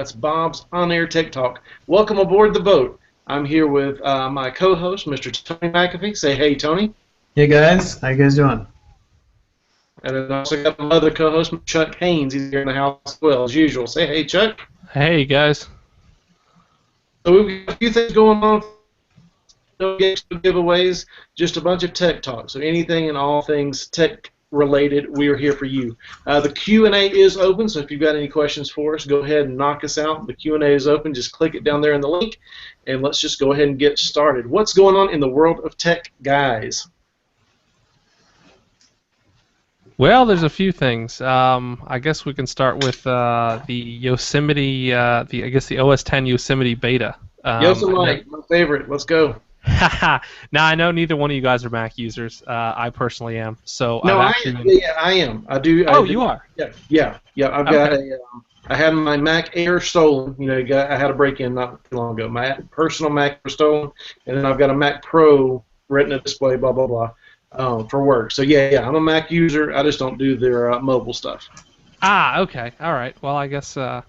That's Bob's On Air Tech Talk. Welcome aboard the boat. I'm here with my co-host, Mr. Tony McAfee. Say hey, Tony. Hey guys, how you guys doing? And then I also got my other co-host, Chuck Haines. He's here in the house as well, as usual. Say hey, Chuck. Hey guys. So we've got a few things going on. No games, no giveaways, just a bunch of tech talk. So anything and all things tech related, we are here for you. The Q&A is open, so if you've got any questions for us, go ahead and knock us out. The Q&A is open. Just click it down there in the link, and let's just go ahead and get started. What's going on in the world of tech, guys? Well, there's a few things. I guess we can start with the Yosemite, the OS 10 Yosemite beta. Yosemite, my favorite. Let's go. Now I know neither one of you guys are Mac users. I personally am. So No, I've actually I am. I do. Oh, I do. you are. Yeah. I've got Okay. I had my Mac Air stolen. I had a break-in not too long ago. My personal Mac was stolen, and then I've got a Mac Pro Retina display, blah blah blah, for work. So yeah, I'm a Mac user. I just don't do their mobile stuff. Okay. All right. Well, I guess I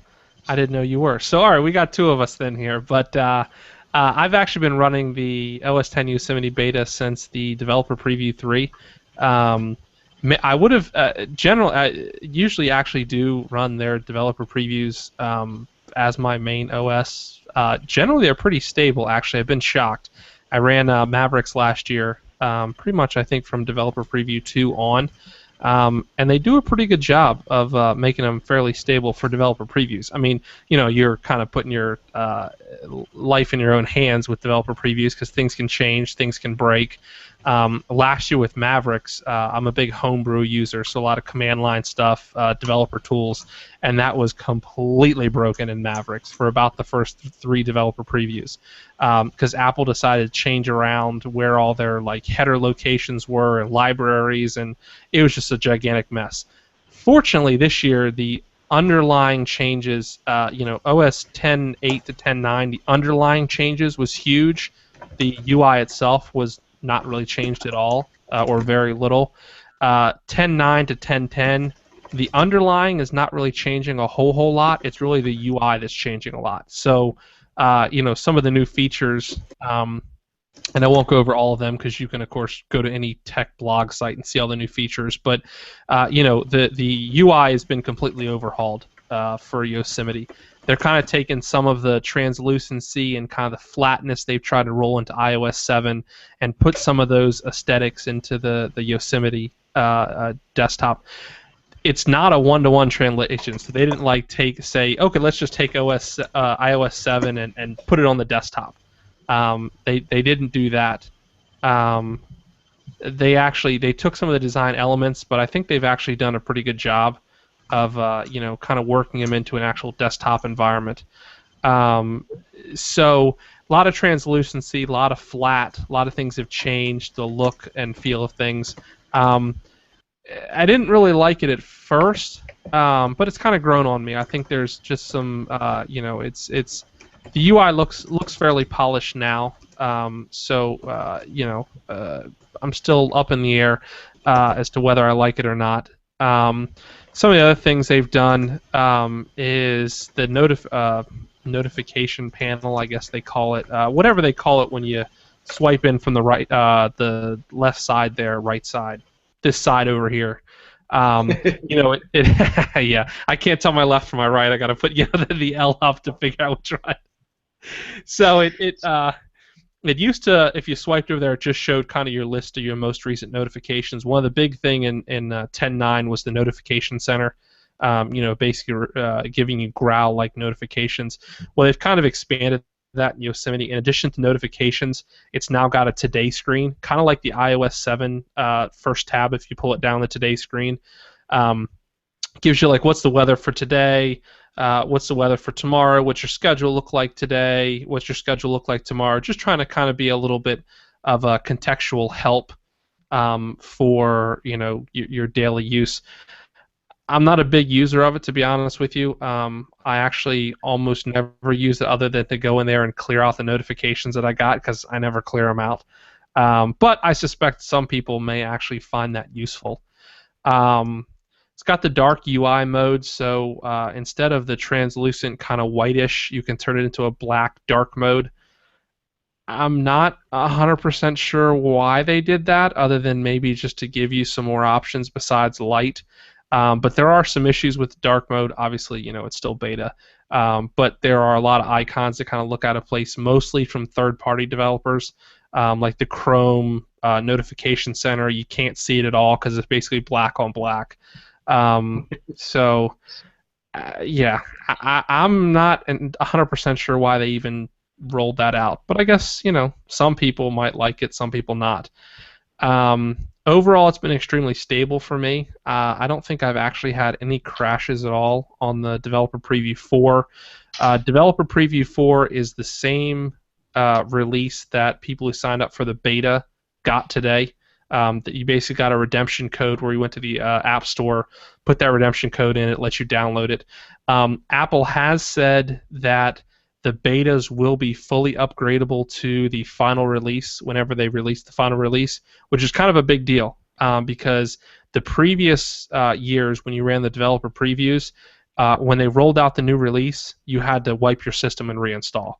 didn't know you were. So all right, we got two of us then here. But I've actually been running the OS 10 Yosemite beta since the developer preview 3. I would have usually actually do run their developer previews as my main OS. Generally, they're pretty stable. Actually, I've been shocked. I ran Mavericks last year, pretty much I think from developer preview 2 on. And they do a pretty good job of making them fairly stable for developer previews. I mean, you're kind of putting your life in your own hands with developer previews because things can change, things can break. Last year with Mavericks, I'm a big homebrew user, so a lot of command line stuff, developer tools, and that was completely broken in Mavericks for about the first 3 developer previews because Apple decided to change around where all their header locations were and libraries, and it was just a gigantic mess. Fortunately, this year the underlying changes, OS 10.8 to 10.9, the underlying changes was huge. The UI itself was not really changed at all, or very little. 10.9 to 10.10, the underlying is not really changing a whole lot. It's really the UI that's changing a lot. So, some of the new features, and I won't go over all of them because you can, of course, go to any tech blog site and see all the new features. But, the UI has been completely overhauled for Yosemite. They're kind of taking some of the translucency and kind of the flatness they've tried to roll into iOS 7 and put some of those aesthetics into the Yosemite desktop. It's not a one-to-one translation, so they didn't say, okay, let's just take iOS 7 and put it on the desktop. They didn't do that. They took some of the design elements, but I think they've actually done a pretty good job of kind of working them into an actual desktop environment. So a lot of translucency, a lot of flat, a lot of things have changed, the look and feel of things. I didn't really like it at first, but it's kind of grown on me. I think there's just some, it's the UI looks fairly polished now. I'm still up in the air as to whether I like it or not. Some of the other things they've done is the notification panel, I guess they call it, whatever they call it when you swipe in from the left side there, right side, this side over here. Yeah, I can't tell my left from my right. I got to put the L up to figure out which one. So it used to, if you swiped over there, it just showed kind of your list of your most recent notifications. One of the big thing in 10.9 was the notification center, basically giving you growl-like notifications. Well, they've kind of expanded that in Yosemite. In addition to notifications, it's now got a Today screen, kind of like the iOS 7 first tab if you pull it down the Today screen. Gives you what's the weather for today, what's the weather for tomorrow, what's your schedule look like today, what's your schedule look like tomorrow, just trying to kind of be a little bit of a contextual help for your daily use. I'm not a big user of it, to be honest with you. I actually almost never use it other than to go in there and clear out the notifications that I got because I never clear them out. But I suspect some people may actually find that useful. It's got the dark UI mode, so instead of the translucent kind of whitish, you can turn it into a black dark mode. I'm not 100% sure why they did that, other than maybe just to give you some more options besides light. But there are some issues with dark mode. Obviously, it's still beta. But there are a lot of icons that kind of look out of place, mostly from third-party developers, like the Chrome notification center. You can't see it at all because it's basically black on black. So, yeah, I'm not 100% sure why they even rolled that out. But I guess, some people might like it, some people not. Overall, it's been extremely stable for me. I don't think I've actually had any crashes at all on the Developer Preview 4. Developer Preview 4 is the same release that people who signed up for the beta got today. That you basically got a redemption code where you went to the App Store, put that redemption code in, it lets you download it. Apple has said that the betas will be fully upgradable to the final release whenever they release the final release, which is kind of a big deal because the previous years when you ran the developer previews, when they rolled out the new release, you had to wipe your system and reinstall.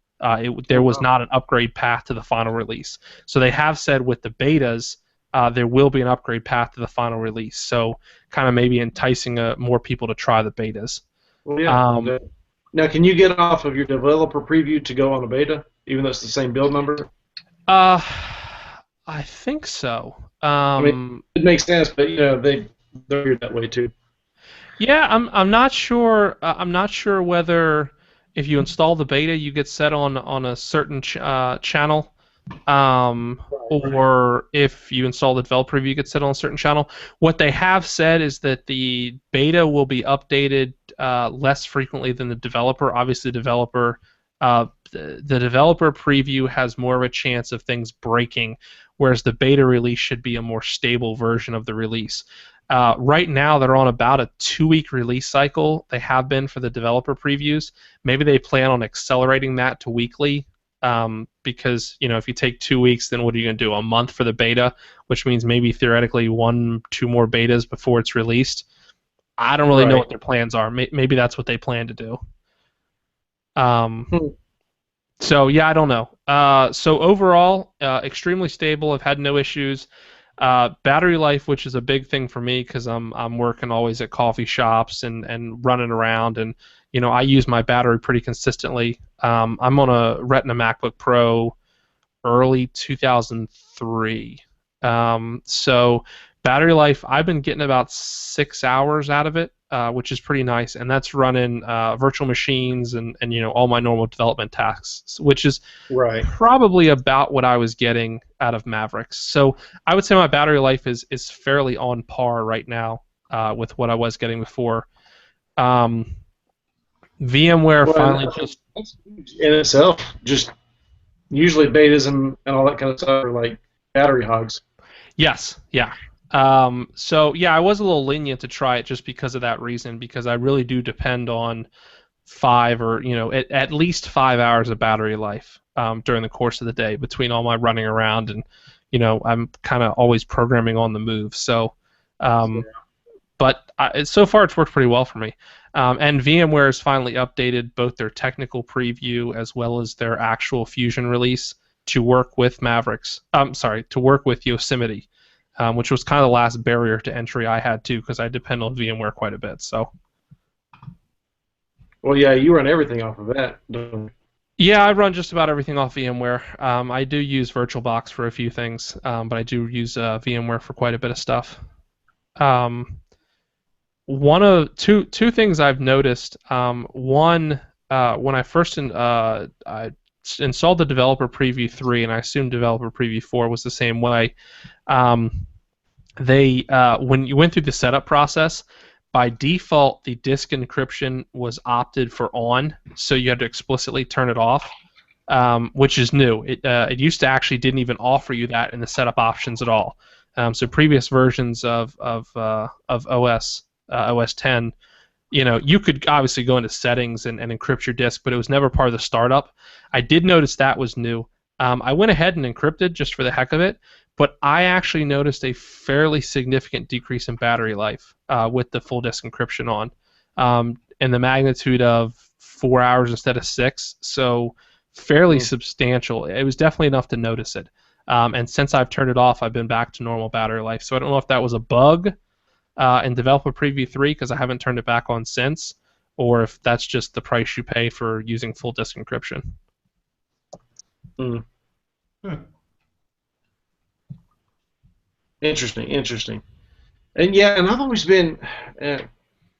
There was not an upgrade path to the final release. So they have said with the betas, there will be an upgrade path to the final release. So kind of maybe enticing more people to try the betas. Well, yeah. Now, can you get off of your developer preview to go on a beta, even though it's the same build number? I think so. I mean, it makes sense, but they're weird that way too. Yeah, I'm not sure. I'm not sure whether if you install the beta, you get set on a certain channel, or if you install the developer preview, you get set on a certain channel. What they have said is that the beta will be updated less frequently than the developer. Obviously, the developer preview has more of a chance of things breaking, whereas the beta release should be a more stable version of the release. Right now, they're on about a 2-week release cycle. They have been for the developer previews. Maybe they plan on accelerating that to weekly, because if you take 2 weeks, then what are you going to do? A month for the beta, which means maybe theoretically 1-2 more betas before it's released. I don't really know what their plans are. Maybe that's what they plan to do. So yeah, I don't know. So overall, extremely stable. I've had no issues. Battery life, which is a big thing for me because I'm working always at coffee shops and running around, and I use my battery pretty consistently. I'm on a Retina MacBook Pro early 2003. So battery life, I've been getting about 6 hours out of it, which is pretty nice, and that's running virtual machines and all my normal development tasks, which is probably about what I was getting out of Mavericks. So I would say my battery life is fairly on par right now with what I was getting before. VMware finally just in itself, just usually betas and all that kind of stuff are like battery hogs. Yes, yeah. So yeah, I was a little lenient to try it just because of that reason, because I really do depend on 5 or at least 5 hours of battery life during the course of the day between all my running around, and I'm kind of always programming on the move. So, but so far it's worked pretty well for me. And VMware has finally updated both their technical preview as well as their actual Fusion release to work with Mavericks. To work with Yosemite. Which was kind of the last barrier to entry I had too, because I depend on VMware quite a bit. So. Well, yeah, you run everything off of that, don't you? Yeah, I run just about everything off VMware. I do use VirtualBox for a few things, but I do use VMware for quite a bit of stuff. Two things I've noticed. One, when I first I installed the Developer Preview 3, and I assume Developer Preview 4 was the same way. When you went through the setup process, by default the disk encryption was opted for on, so you had to explicitly turn it off, which is new. It used to actually didn't even offer you that in the setup options at all. So previous versions of OS 10, you could obviously go into settings and encrypt your disk, but it was never part of the startup. I did notice that was new. I went ahead and encrypted just for the heck of it, but I actually noticed a fairly significant decrease in battery life with the full disk encryption on, in the magnitude of 4 hours instead of 6. So fairly substantial. It was definitely enough to notice it. And since I've turned it off, I've been back to normal battery life. So I don't know if that was a bug in Developer Preview 3 because I haven't turned it back on since, or if that's just the price you pay for using full disk encryption. Interesting. And yeah, and I've always been, I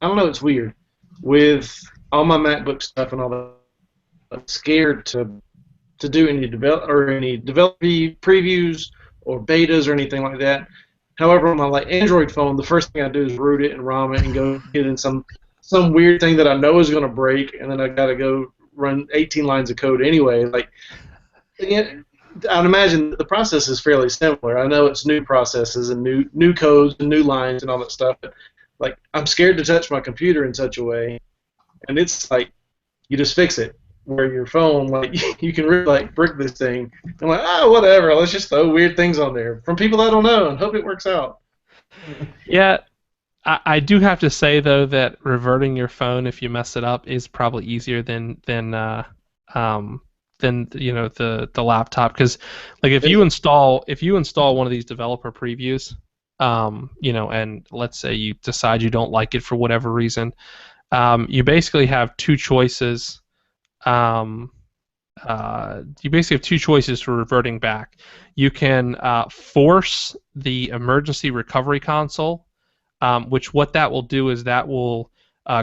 don't know, it's weird with all my MacBook stuff and all that. I'm scared to do any developer previews or betas or anything like that. However, on my Android phone, the first thing I do is root it and ROM it and go get in some weird thing that I know is going to break, and then I got to go run 18 lines of code anyway. I'd imagine the process is fairly similar. I know it's new processes and new codes and new lines and all that stuff. But I'm scared to touch my computer in such a way, and it's you just fix it. Where your phone, you can really brick this thing. I'm whatever. Let's just throw weird things on there from people I don't know and hope it works out. Yeah, I do have to say though that reverting your phone if you mess it up is probably easier than the laptop, because if you install one of these developer previews, and let's say you decide you don't like it for whatever reason, you basically have two choices. You basically have two choices for reverting back. You can force the emergency recovery console, which what that will do is that will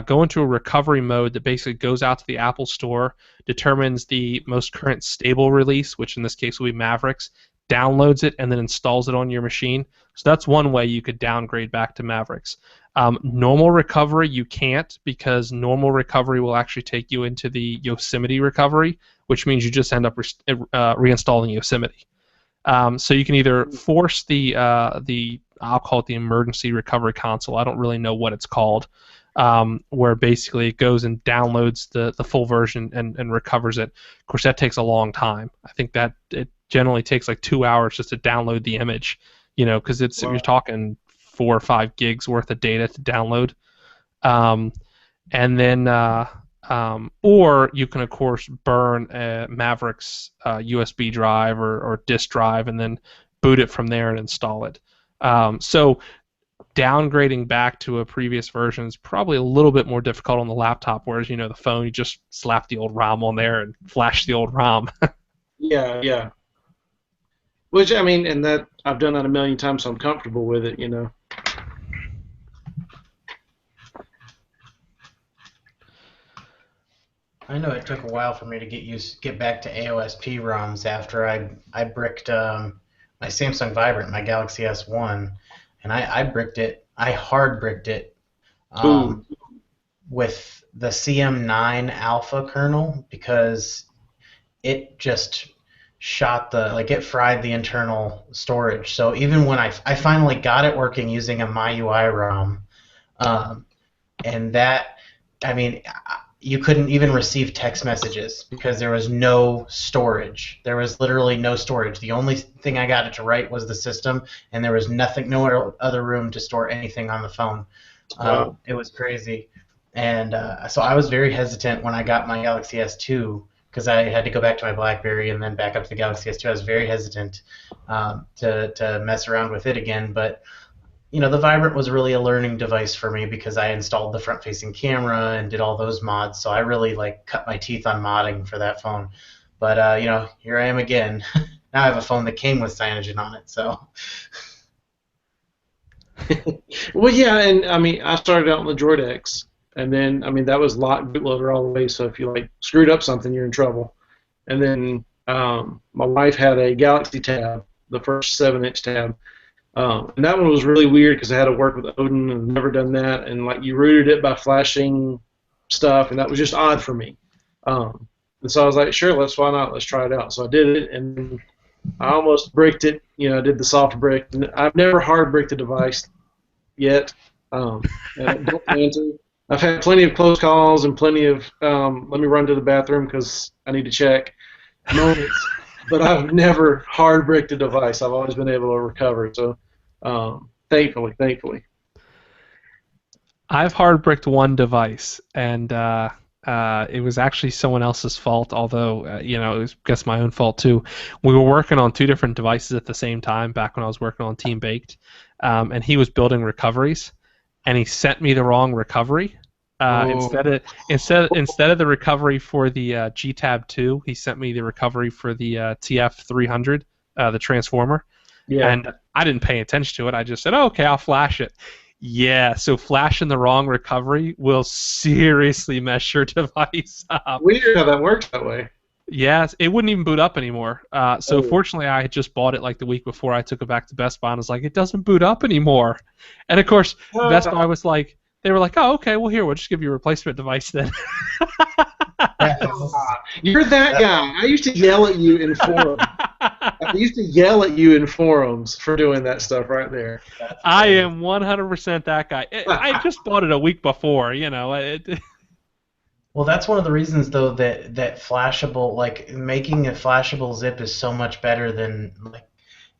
go into a recovery mode that basically goes out to the Apple Store, determines the most current stable release, which in this case will be Mavericks, downloads it, and then installs it on your machine. So that's one way you could downgrade back to Mavericks. Normal recovery you can't, because normal recovery will actually take you into the Yosemite recovery, which means you just end up reinstalling Yosemite. So you can either force the I'll call it the emergency recovery console. I don't really know what it's called, where basically it goes and downloads the full version and recovers it. Of course, that takes a long time. I think that it generally takes 2 hours just to download the image, because you're talking 4 or 5 gigs worth of data to download. And then, or you can of course burn a Mavericks USB drive or disk drive and then boot it from there and install it. So downgrading back to a previous version is probably a little bit more difficult on the laptop, whereas the phone, you just slap the old ROM on there and flash the old ROM. Yeah. Which, and that I've done that a million times, so I'm comfortable with it, I know it took a while for me to get back to AOSP ROMs after I bricked my Samsung Vibrant, my Galaxy S1, and I bricked it. I hard bricked it with the CM9 alpha kernel, because it just shot it fried the internal storage. So even when I finally got it working using a MyUI ROM, and that, you couldn't even receive text messages because there was no storage. There was literally no storage. The only thing I got it to write was the system, and there was no other room to store anything on the phone. Wow. It was crazy. And so I was very hesitant when I got my Galaxy S2, because I had to go back to my BlackBerry and then back up to the Galaxy S2. I was very hesitant to mess around with it again, but the Vibrant was really a learning device for me because I installed the front-facing camera and did all those mods, so I really cut my teeth on modding for that phone. But here I am again. Now I have a phone that came with Cyanogen on it, so. Well, yeah, and I started out on the Droid X, and then that was locked bootloader all the way. So if you screwed up something, you're in trouble. And then my wife had a Galaxy Tab, the first 7-inch tab, and that one was really weird because I had to work with Odin and I've never done that. And you rooted it by flashing stuff, and that was just odd for me. And so I was like, sure, why not? Let's try it out. So I did it, and I almost bricked it. I did the soft brick. I've never hard bricked a device yet. And I don't plan to. I've had plenty of close calls and plenty of let me run to the bathroom because I need to check moments. but I've never hard bricked a device. I've always been able to recover. So, thankfully. I've hard bricked one device, and it was actually someone else's fault. Although it was, I guess, my own fault too. We were working on two different devices at the same time back when I was working on Team Baked, and he was building recoveries, and he sent me the wrong recovery. Instead of the recovery for the GTAB 2, he sent me the recovery for the TF 300, the transformer. Yeah. And I didn't pay attention to it. I just said, "Oh, okay, I'll flash it." Yeah, so flashing the wrong recovery will seriously mess your device up. Weird how that works that way. Yes, it wouldn't even boot up anymore. Fortunately, I had just bought it like the week before. I took it back to Best Buy and was like, "It doesn't boot up anymore." And of course, Best Buy was like, they were like, "Oh, okay, well here, we'll just give you a replacement device then." You're that guy. I used to yell at you in forums. I used to yell at you in forums for doing that stuff right there. I am 100% that guy. I just bought it a week before, Well, that's one of the reasons, though, that flashable, like making a flashable zip is so much better than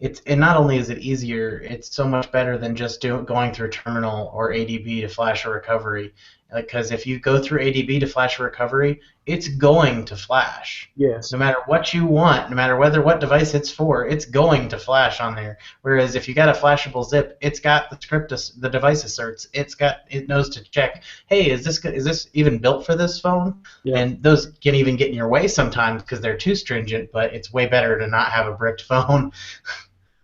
and not only is it easier, it's so much better than just going through terminal or ADB to flash a recovery. Because if you go through ADB to flash a recovery, it's going to flash. Yes. No matter what you want, no matter what device it's for, it's going to flash on there. Whereas if you got a flashable zip, it's got the script, the device asserts, it knows to check, hey, is this even built for this phone? Yeah. And those can even get in your way sometimes because they're too stringent. But it's way better to not have a bricked phone.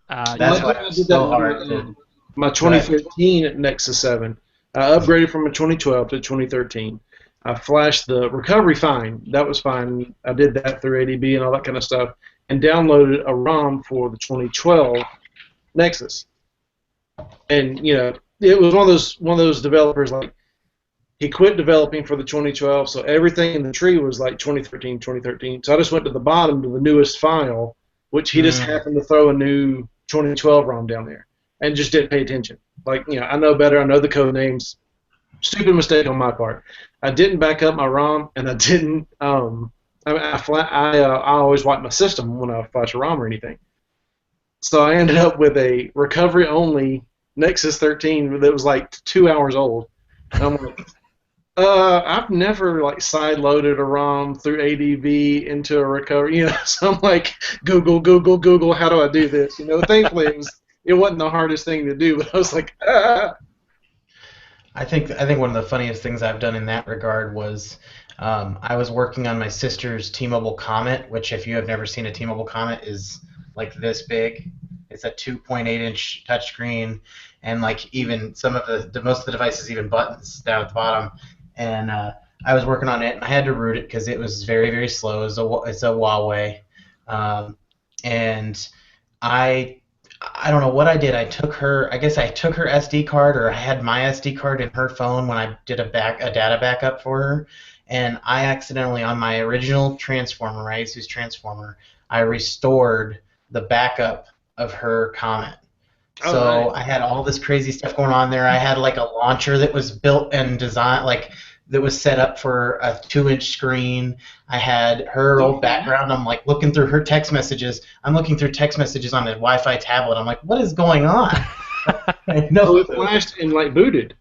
That's why it's so hard. My 2013 Nexus 7. I upgraded from a 2012 to 2013. I flashed the recovery fine. That was fine. I did that through ADB and all that kind of stuff, and downloaded a ROM for the 2012 Nexus. And it was one of those developers, like, he quit developing for the 2012, so everything in the tree was like 2013. So I just went to the bottom to the newest file, which he just happened to throw a new 2012 ROM down there, and just didn't pay attention. Like, I know better. I know the code names. Stupid mistake on my part. I didn't back up my ROM, and I didn't. I always wipe my system when I flash a ROM or anything. So I ended up with a recovery-only Nexus 13 that was like 2 hours old. And I'm like, I've never side-loaded a ROM through ADB into a recovery. So I'm like, Google, how do I do this? Thankfully it wasn't the hardest thing to do, but I was like, ah. I think one of the funniest things I've done in that regard was I was working on my sister's T-Mobile Comet, which if you have never seen a T-Mobile Comet is like this big. It's a 2.8-inch touchscreen, and even some of most of the devices even buttons down at the bottom. And I was working on it, and I had to root it because it was very, very slow. It's a Huawei, and I don't know what I did. I took her SD card, or I had my SD card in her phone when I did a data backup for her, and I accidentally, on my original transformer, my Asus transformer, I restored the backup of her Comet. Oh, so nice. I had all this crazy stuff going on there. I had a launcher that was built and designed that was set up for a 2-inch screen. I had her old background. I'm looking through her text messages. I'm looking through text messages on the Wi-Fi tablet. I'm like, what is going on? No, it flashed and booted.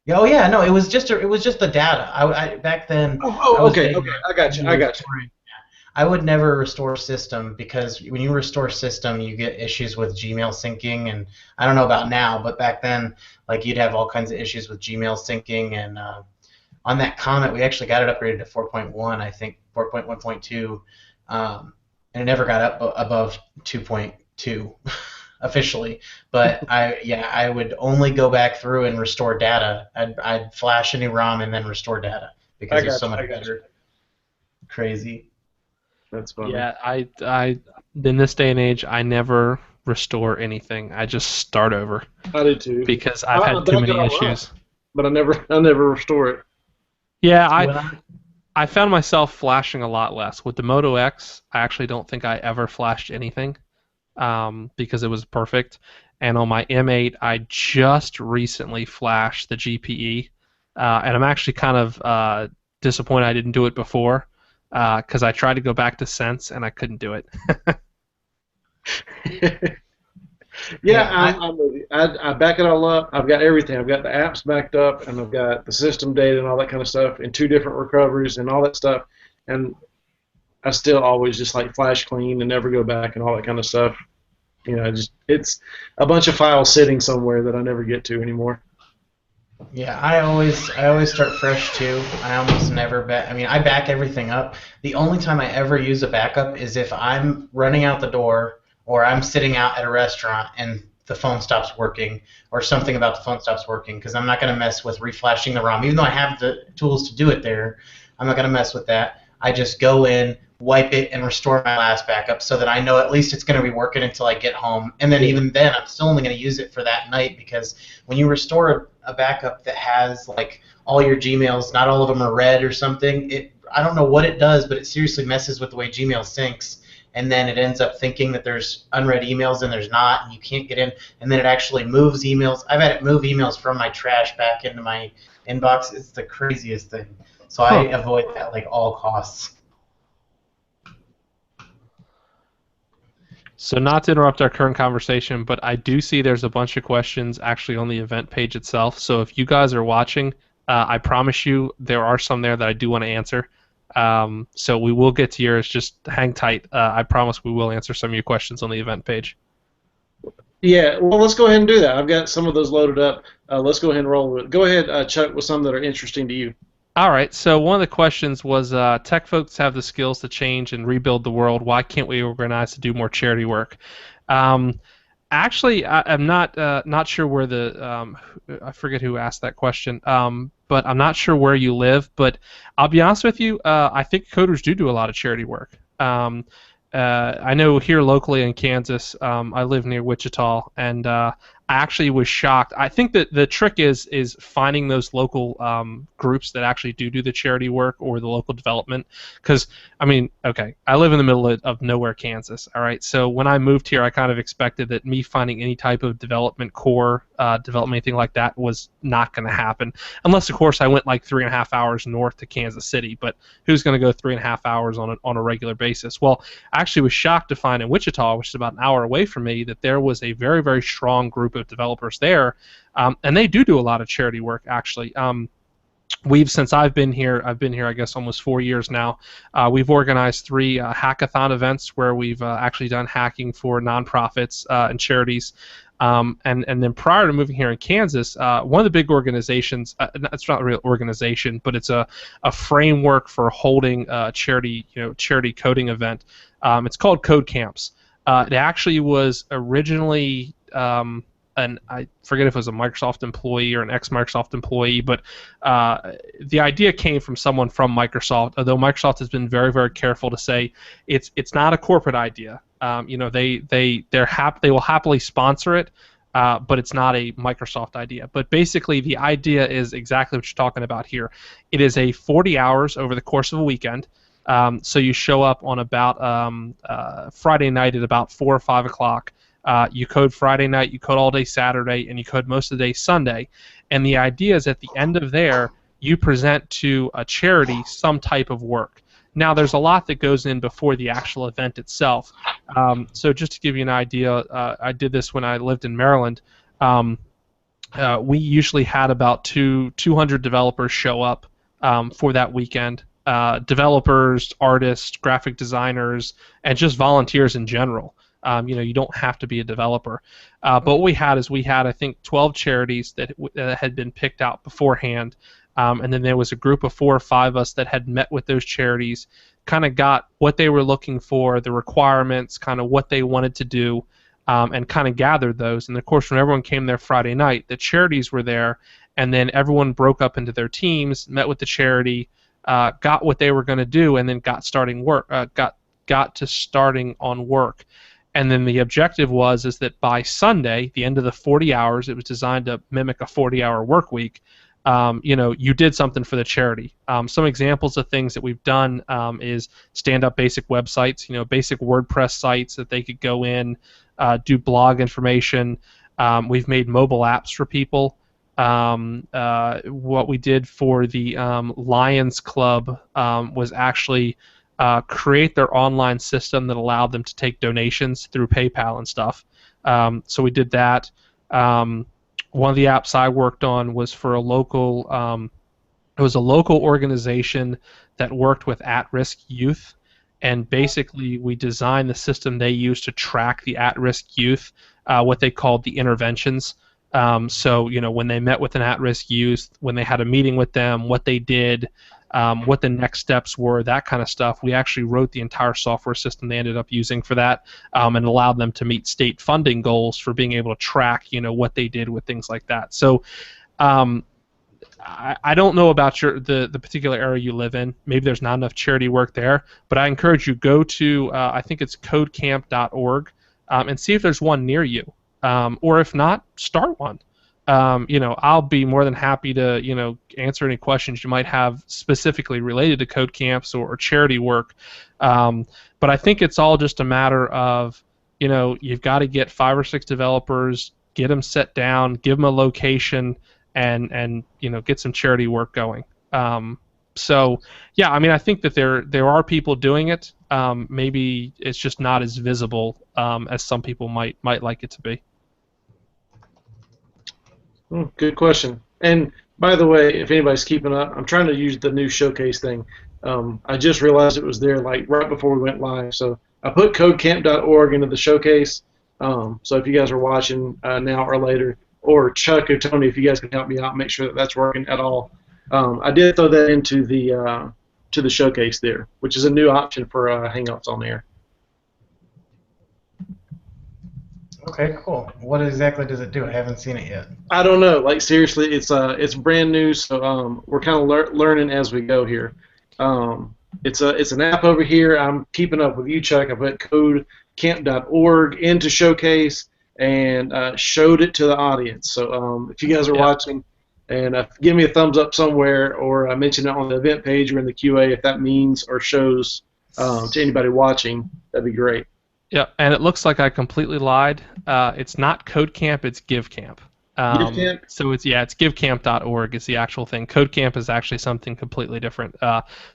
Oh yeah, no, it was just the data. I back then. Okay, I got you. I would never restore system because when you restore system, you get issues with Gmail syncing, and I don't know about now, but back then, you'd have all kinds of issues with Gmail syncing, and on that Comet, we actually got it upgraded to 4.1, I think 4.1.2, and it never got up above 2.2 officially. But I would only go back through and restore data. I'd flash a new ROM and then restore data because it's so much better. Crazy. That's funny. Yeah, I in this day and age, I never restore anything. I just start over. I do too. Because I've had too many issues. But I never restore it. Yeah, I found myself flashing a lot less. With the Moto X, I actually don't think I ever flashed anything because it was perfect. And on my M8, I just recently flashed the GPE, and I'm actually kind of disappointed I didn't do it before because I tried to go back to Sense and I couldn't do it. Yeah, Yeah, I'm with you. I back it all up. I've got everything. I've got the apps backed up, and I've got the system data and all that kind of stuff in two different recoveries and all that stuff. And I still always just like flash clean and never go back and all that kind of stuff. Just it's a bunch of files sitting somewhere that I never get to anymore. yeah. I always start fresh too. I almost never back. I mean, I back everything up. The only time I ever use a backup is if I'm running out the door or I'm sitting out at a restaurant and the phone stops working or something about the phone stops working because I'm not going to mess with reflashing the ROM. Even though I have the tools to do it there, I'm not going to mess with that. I just go in, wipe it, and restore my last backup so that I know at least it's going to be working until I get home. And then even then, I'm still only going to use it for that night because when you restore a backup that has like all your Gmails, not all of them are red or something. I don't know what it does, but it seriously messes with the way Gmail syncs. And then it ends up thinking that there's unread emails and there's not, and you can't get in. And then it actually moves emails. I've had it move emails from my trash back into my inbox. It's the craziest thing. So I Huh. avoid that like all costs. So not to interrupt our current conversation, but I do see there's a bunch of questions actually on the event page itself. So if you guys are watching, I promise you there are some there that I do want to answer. So we will get to yours. Just hang tight. I promise we will answer some of your questions on the event page. Yeah, well, let's go ahead and do that. I've got some of those loaded up. Let's go ahead and roll with it. Go ahead, Chuck, with some that are interesting to you. All right. So one of the questions was, tech folks have the skills to change and rebuild the world. Why can't we organize to do more charity work? Um, Actually, I'm not sure where I forget who asked that question. But I'm not sure where you live. But I'll be honest with you. I think coders do a lot of charity work. I know here locally in Kansas, I live near Wichita, and I actually was shocked. I think that the trick is finding those local groups that actually do the charity work or the local development. Because I mean, okay, I live in the middle of nowhere, Kansas. All right, so when I moved here, I kind of expected that me finding any type of development core, development, anything like that, was not going to happen, unless of course I went like 3.5 hours north to Kansas City. But who's going to go 3.5 hours on a regular basis? Well, I actually was shocked to find in Wichita, which is about an hour away from me, that there was a very, very strong group of developers there, and they do a lot of charity work actually. Since I've been here, I guess almost 4 years now. We've organized 3 hackathon events where we've actually done hacking for nonprofits and charities. And then prior to moving here in Kansas, one of the big organizations, it's not a real organization, but it's a framework for holding a charity coding event. It's called Code Camps. It actually was originally, and I forget if it was a Microsoft employee or an ex-Microsoft employee, but the idea came from someone from Microsoft. Although Microsoft has been very, very careful to say it's not a corporate idea. They will happily sponsor it, but it's not a Microsoft idea. But basically, the idea is exactly what you're talking about here. It is a 40 hours over the course of a weekend. So you show up on about Friday night at about 4 or 5 o'clock. You code Friday night, you code all day Saturday, and you code most of the day Sunday. And the idea is at the end of there, you present to a charity some type of work. Now, there's a lot that goes in before the actual event itself. So just to give you an idea, I did this when I lived in Maryland. We usually had about 200 developers show up for that weekend. Developers, artists, graphic designers, and just volunteers in general. You don't have to be a developer. But what we had, I think, 12 charities that had been picked out beforehand. And then there was a group of 4 or 5 of us that had met with those charities, kind of got what they were looking for, the requirements, kind of what they wanted to do, and kind of gathered those. And of course, when everyone came there Friday night, the charities were there, and then everyone broke up into their teams, met with the charity, got what they were going to do, and then got to starting on work. And then the objective is that by Sunday, the end of the 40 hours, it was designed to mimic a 40-hour work week. You did something for the charity. Some examples of things that we've done is stand up basic websites, basic WordPress sites that they could go in, do blog information. We've made mobile apps for people. What we did for the Lions Club was actually create their online system that allowed them to take donations through PayPal and stuff. So we did that. One of the apps I worked on was for a local. It was a local organization that worked with at-risk youth, and basically we designed the system they used to track the at-risk youth, what they called the interventions. So when they met with an at-risk youth, when they had a meeting with them, what they did, what the next steps were, that kind of stuff. We actually wrote the entire software system they ended up using for that, and allowed them to meet state funding goals for being able to track what they did with things like that. So I don't know about the particular area you live in. Maybe there's not enough charity work there, but I encourage you, go to I think it's codecamp.org, and see if there's one near you, or if not, start one. I'll be more than happy to answer any questions you might have specifically related to code camps or charity work. But I think it's all just a matter of you've got to get 5 or 6 developers, get them set down, give them a location, and get some charity work going. So yeah, I mean, I think that there are people doing it. Maybe it's just not as visible as some people might like it to be. Good question. And by the way, if anybody's keeping up, I'm trying to use the new showcase thing. I just realized it was there like right before we went live. So I put codecamp.org into the showcase. So if you guys are watching now or later, or Chuck or Tony, if you guys can help me out, make sure that that's working at all. I did throw that into the showcase there, which is a new option for Hangouts on Air. Okay, cool. What exactly does it do? I haven't seen it yet. I don't know. Like seriously, it's brand new, so we're kind of learning as we go here. It's an app over here. I'm keeping up with you, Chuck. I put codecamp.org into showcase and showed it to the audience. So if you guys are watching, and give me a thumbs up somewhere, or mention it on the event page or in the QA if that means or shows to anybody watching, that'd be great. Yeah, and it looks like I completely lied. It's not CodeCamp, it's GiveCamp. GiveCamp? So it's givecamp.org is the actual thing. CodeCamp is actually something completely different.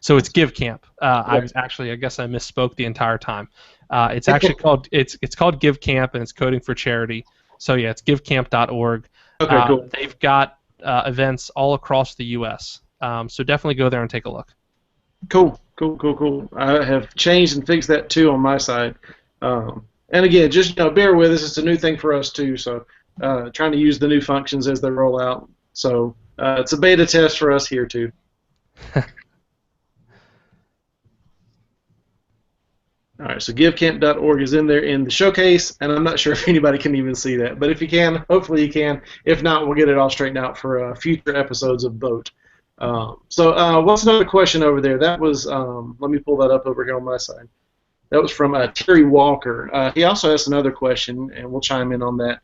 So it's GiveCamp. I guess I misspoke the entire time. It's actually called GiveCamp, and it's coding for charity. So yeah, it's givecamp.org. Okay, cool. They've got events all across the U.S. So definitely go there and take a look. Cool. I have changed and fixed that too on my side. And again, just bear with us. It's a new thing for us too. So trying to use the new functions as they roll out. So it's a beta test for us here too. All right, so givecamp.org is in there in the showcase, and I'm not sure if anybody can even see that. But if you can, hopefully you can. If not, we'll get it all straightened out for future episodes of BOATT. So what's another question over there? That was, let me pull that up over here on my side. That was from Terry Walker. He also asked another question, and we'll chime in on that.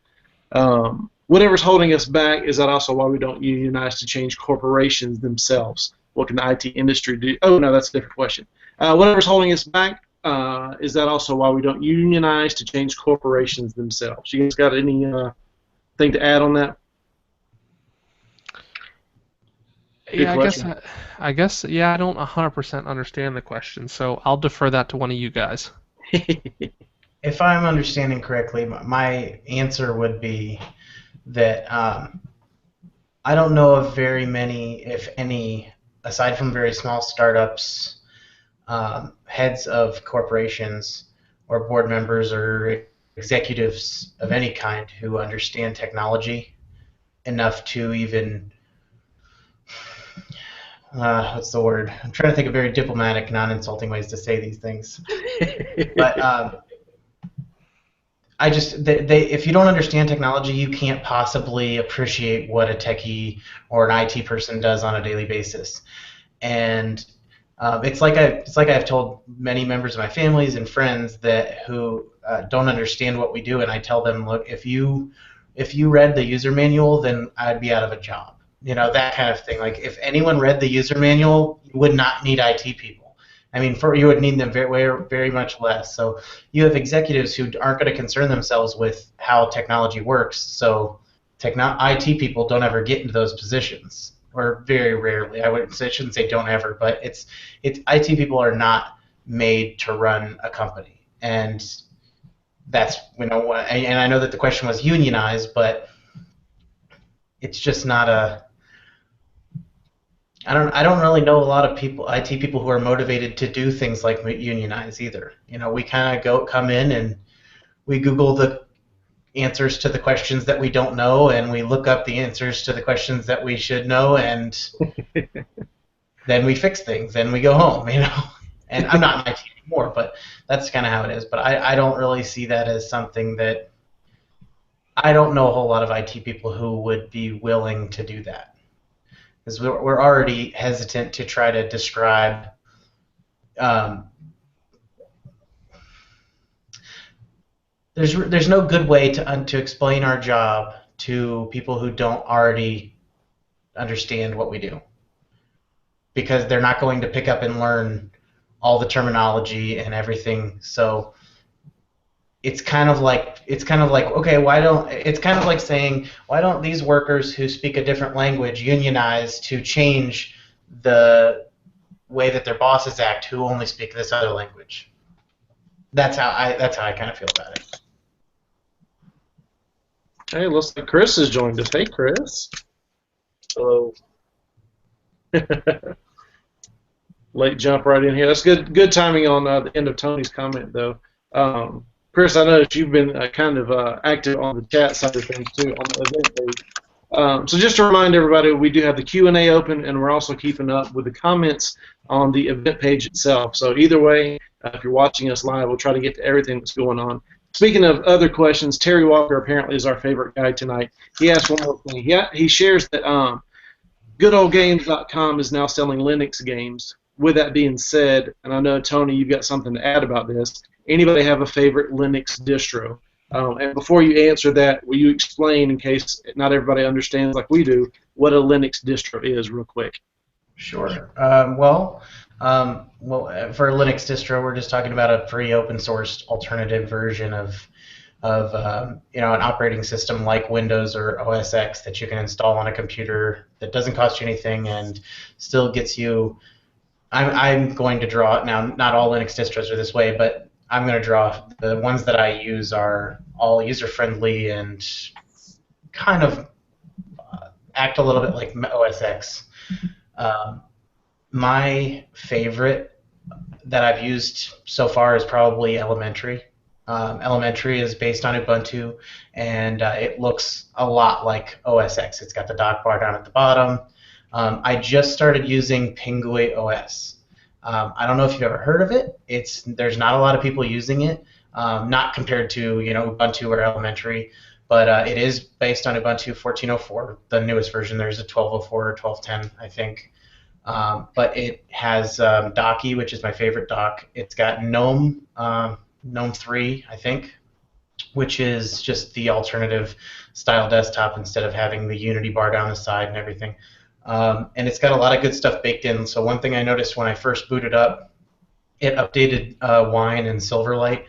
Whatever's holding us back, is that also why we don't unionize to change corporations themselves? What can the IT industry do? Oh, no, that's a different question. Whatever's holding us back, is that also why we don't unionize to change corporations themselves? You guys got any thing to add on that? Yeah, I guess, I don't 100% understand the question, so I'll defer that to one of you guys. If I'm understanding correctly, my answer would be that I don't know of very many, if any, aside from very small startups, heads of corporations or board members or executives of any kind who understand technology enough to even what's the word? I'm trying to think of very diplomatic, non-insulting ways to say these things. But if you don't understand technology, you can't possibly appreciate what a techie or an IT person does on a daily basis. And it's like I've told many members of my families and friends who don't understand what we do, and I tell them, look, if you read the user manual, then I'd be out of a job. That kind of thing. Like, if anyone read the user manual, you would not need IT people. I mean, you would need them very, very much less. So you have executives who aren't going to concern themselves with how technology works. So IT people don't ever get into those positions, or very rarely. I shouldn't say don't ever, but it's IT people are not made to run a company. And that's, and I know that the question was unionized, but it's just not a. I don't really know a lot of people, IT people, who are motivated to do things like unionize either. We kind of come in and we Google the answers to the questions that we don't know, and we look up the answers to the questions that we should know, and then we fix things and we go home. And I'm not in IT anymore, but that's kind of how it is. But I don't really see that as something that. I don't know a whole lot of IT people who would be willing to do that, because we're already hesitant to try to describe. There's no good way to explain our job to people who don't already understand what we do, because they're not going to pick up and learn all the terminology and everything. So it's kind of like okay, it's kind of like saying, why don't these workers who speak a different language unionize to change the way that their bosses act who only speak this other language? That's how I kind of feel about it. Hey, looks like Chris has joined us. Hey, Chris. Hello. Late jump right in here. That's good timing on the end of Tony's comment, though. Chris, I noticed you've been kind of active on the chat side of things too, on the event page. So just to remind everybody, we do have the Q&A open, and we're also keeping up with the comments on the event page itself. So either way, if you're watching us live, we'll try to get to everything that's going on. Speaking of other questions, Terry Walker apparently is our favorite guy tonight. He asked one more thing. He shares that goodoldgames.com is now selling Linux games. With that being said, and I know, Tony, you've got something to add about this, anybody have a favorite Linux distro? And before you answer that, will you explain, in case not everybody understands like we do, what a Linux distro is real quick? Sure. Well, for a Linux distro, we're just talking about a free open source alternative version of an operating system like Windows or OS X that you can install on a computer that doesn't cost you anything and still gets you. I'm going to draw now. Not all Linux distros are this way, but I'm going to draw the ones that I use are all user-friendly and kind of act a little bit like OS X. My favorite that I've used so far is probably Elementary. Elementary is based on Ubuntu, and it looks a lot like OS X. It's got the dock bar down at the bottom. I just started using Pingui OS. I don't know if you've ever heard of it. There's not a lot of people using it, not compared to Ubuntu or Elementary, but it is based on Ubuntu 14.04, the newest version. There's a 12.04 or 12.10, I think. But it has Docky, which is my favorite dock. It's got GNOME 3, I think, which is just the alternative style desktop instead of having the Unity bar down the side and everything. And it's got a lot of good stuff baked in. So one thing I noticed when I first booted up, it updated Wine and Silverlight.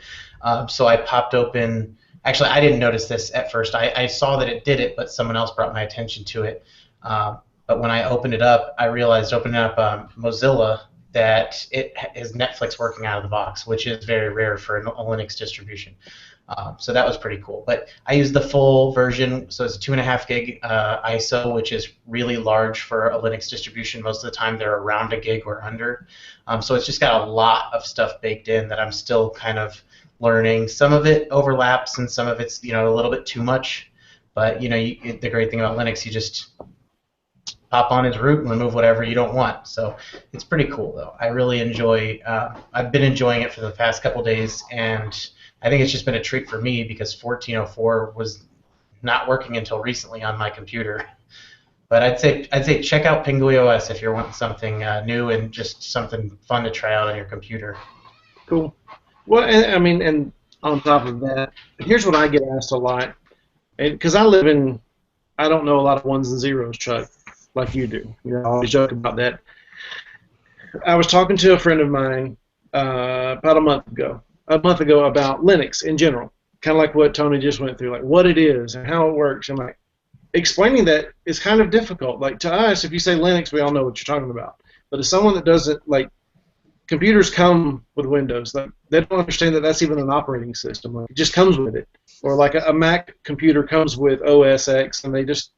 So I popped open. Actually, I didn't notice this at first. I saw that it did it, but someone else brought my attention to it. But when I opened it up, I realized opening up Mozilla that it is Netflix working out of the box, which is very rare for a Linux distribution. So that was pretty cool. But I used the full version, so it's 2.5 gig ISO, which is really large for a Linux distribution. Most of the time they're around a gig or under. So it's just got a lot of stuff baked in that I'm still kind of learning. Some of it overlaps and some of it's a little bit too much. But the great thing about Linux, you just pop on its root and remove whatever you don't want. So it's pretty cool, though. I really enjoy. I've been enjoying it for the past couple days, and I think it's just been a treat for me because 14.04 was not working until recently on my computer. But I'd say check out Pingui OS if you're wanting something new and just something fun to try out on your computer. Cool. Well, and on top of that, here's what I get asked a lot, because I don't know a lot of ones and zeros, Chuck, like you do. I always joke about that. I was talking to a friend of mine about a month ago about Linux in general, kind of like what Tony just went through, like what it is and how it works, and like explaining that is kind of difficult. Like to us, if you say Linux, we all know what you're talking about. But as someone that doesn't like computers come with Windows. Like, they don't understand that that's even an operating system. Like, it just comes with it. Or like a Mac computer comes with OS X, and they just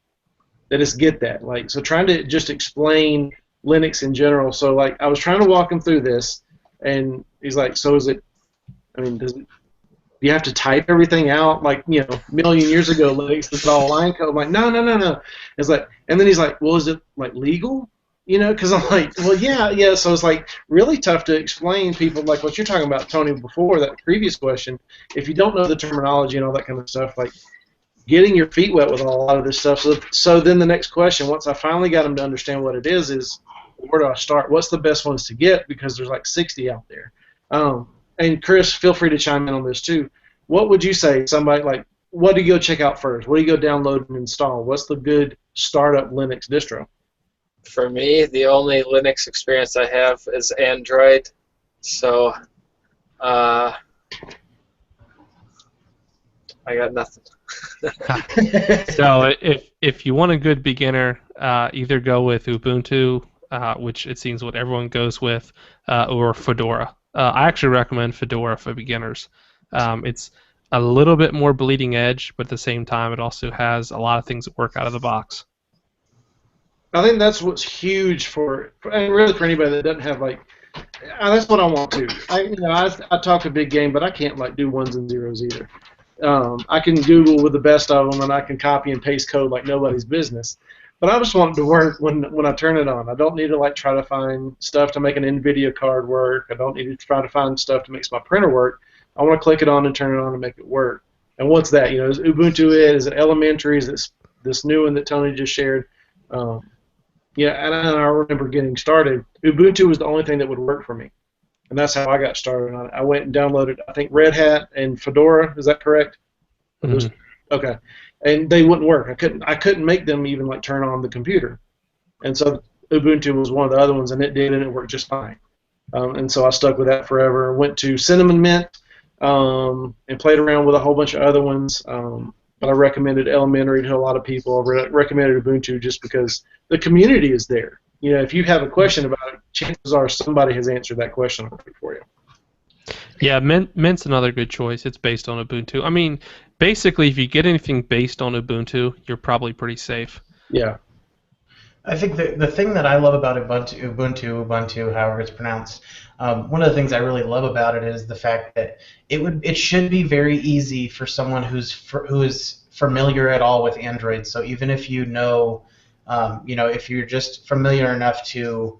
get that. Like, so trying to just explain Linux in general. So like I was trying to walk him through this, and he's like, so is it? I mean, do you have to type everything out like, a million years ago Linux is all line code? I'm like, no. It's like, and then he's like, well, is it like legal? Because I'm like, well, yeah. So it's like really tough to explain people like what you're talking about, Tony, before that previous question. If you don't know the terminology and all that kind of stuff, like getting your feet wet with a lot of this stuff. So then the next question, once I finally got him to understand what it is where do I start? What's the best ones to get? Because there's like 60 out there. And Chris, feel free to chime in on this too. What would you say, somebody like, what do you go check out first? What do you go download and install? What's the good startup Linux distro? For me, the only Linux experience I have is Android, so I got nothing. So if you want a good beginner, either go with Ubuntu, which it seems what everyone goes with, or Fedora. I actually recommend Fedora for beginners. It's a little bit more bleeding edge, but at the same time, it also has a lot of things that work out of the box. I think that's what's huge and really for anybody that doesn't have that's what I want to. I talk a big game, but I can't do ones and zeros either. I can Google with the best of them, and I can copy and paste code like nobody's business. But I just want it to work when I turn it on. I don't need to try to find stuff to make an NVIDIA card work. I don't need to try to find stuff to make my printer work. I want to click it on and turn it on and make it work. And what's that? Is Ubuntu it? Is it elementary? Is it this new one that Tony just shared? And I remember getting started. Ubuntu was the only thing that would work for me. And that's how I got started on it. I went and downloaded, I think, Red Hat and Fedora. Is that correct? Mm-hmm. Okay. And they wouldn't work. I couldn't make them even turn on the computer. And so Ubuntu was one of the other ones, and it did, and it worked just fine. And so I stuck with that forever. Went to Cinnamon Mint and played around with a whole bunch of other ones. But I recommended Elementary to a lot of people. I recommended Ubuntu just because the community is there. If you have a question about it, chances are somebody has answered that question for you. Yeah, Mint's another good choice. It's based on Ubuntu. I mean, basically, if you get anything based on Ubuntu, you're probably pretty safe. Yeah. I think the thing that I love about Ubuntu, however it's pronounced, one of the things I really love about it is the fact that it should be very easy for someone who is familiar at all with Android. So even if if you're just familiar enough to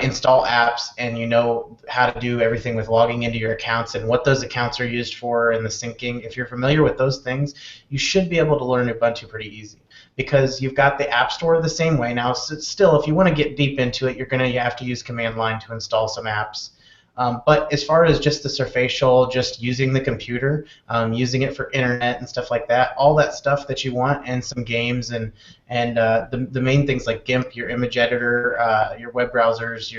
install apps and you know how to do everything with logging into your accounts and what those accounts are used for and the syncing, if you're familiar with those things, you should be able to learn Ubuntu pretty easy because you've got the App Store the same way. Now, still, if you want to get deep into it, you're going to have to use command line to install some apps. But as far as just the surfacial, just using the computer, using it for internet and stuff like that, all that stuff that you want, and some games and the main things like GIMP, your image editor, your web browsers,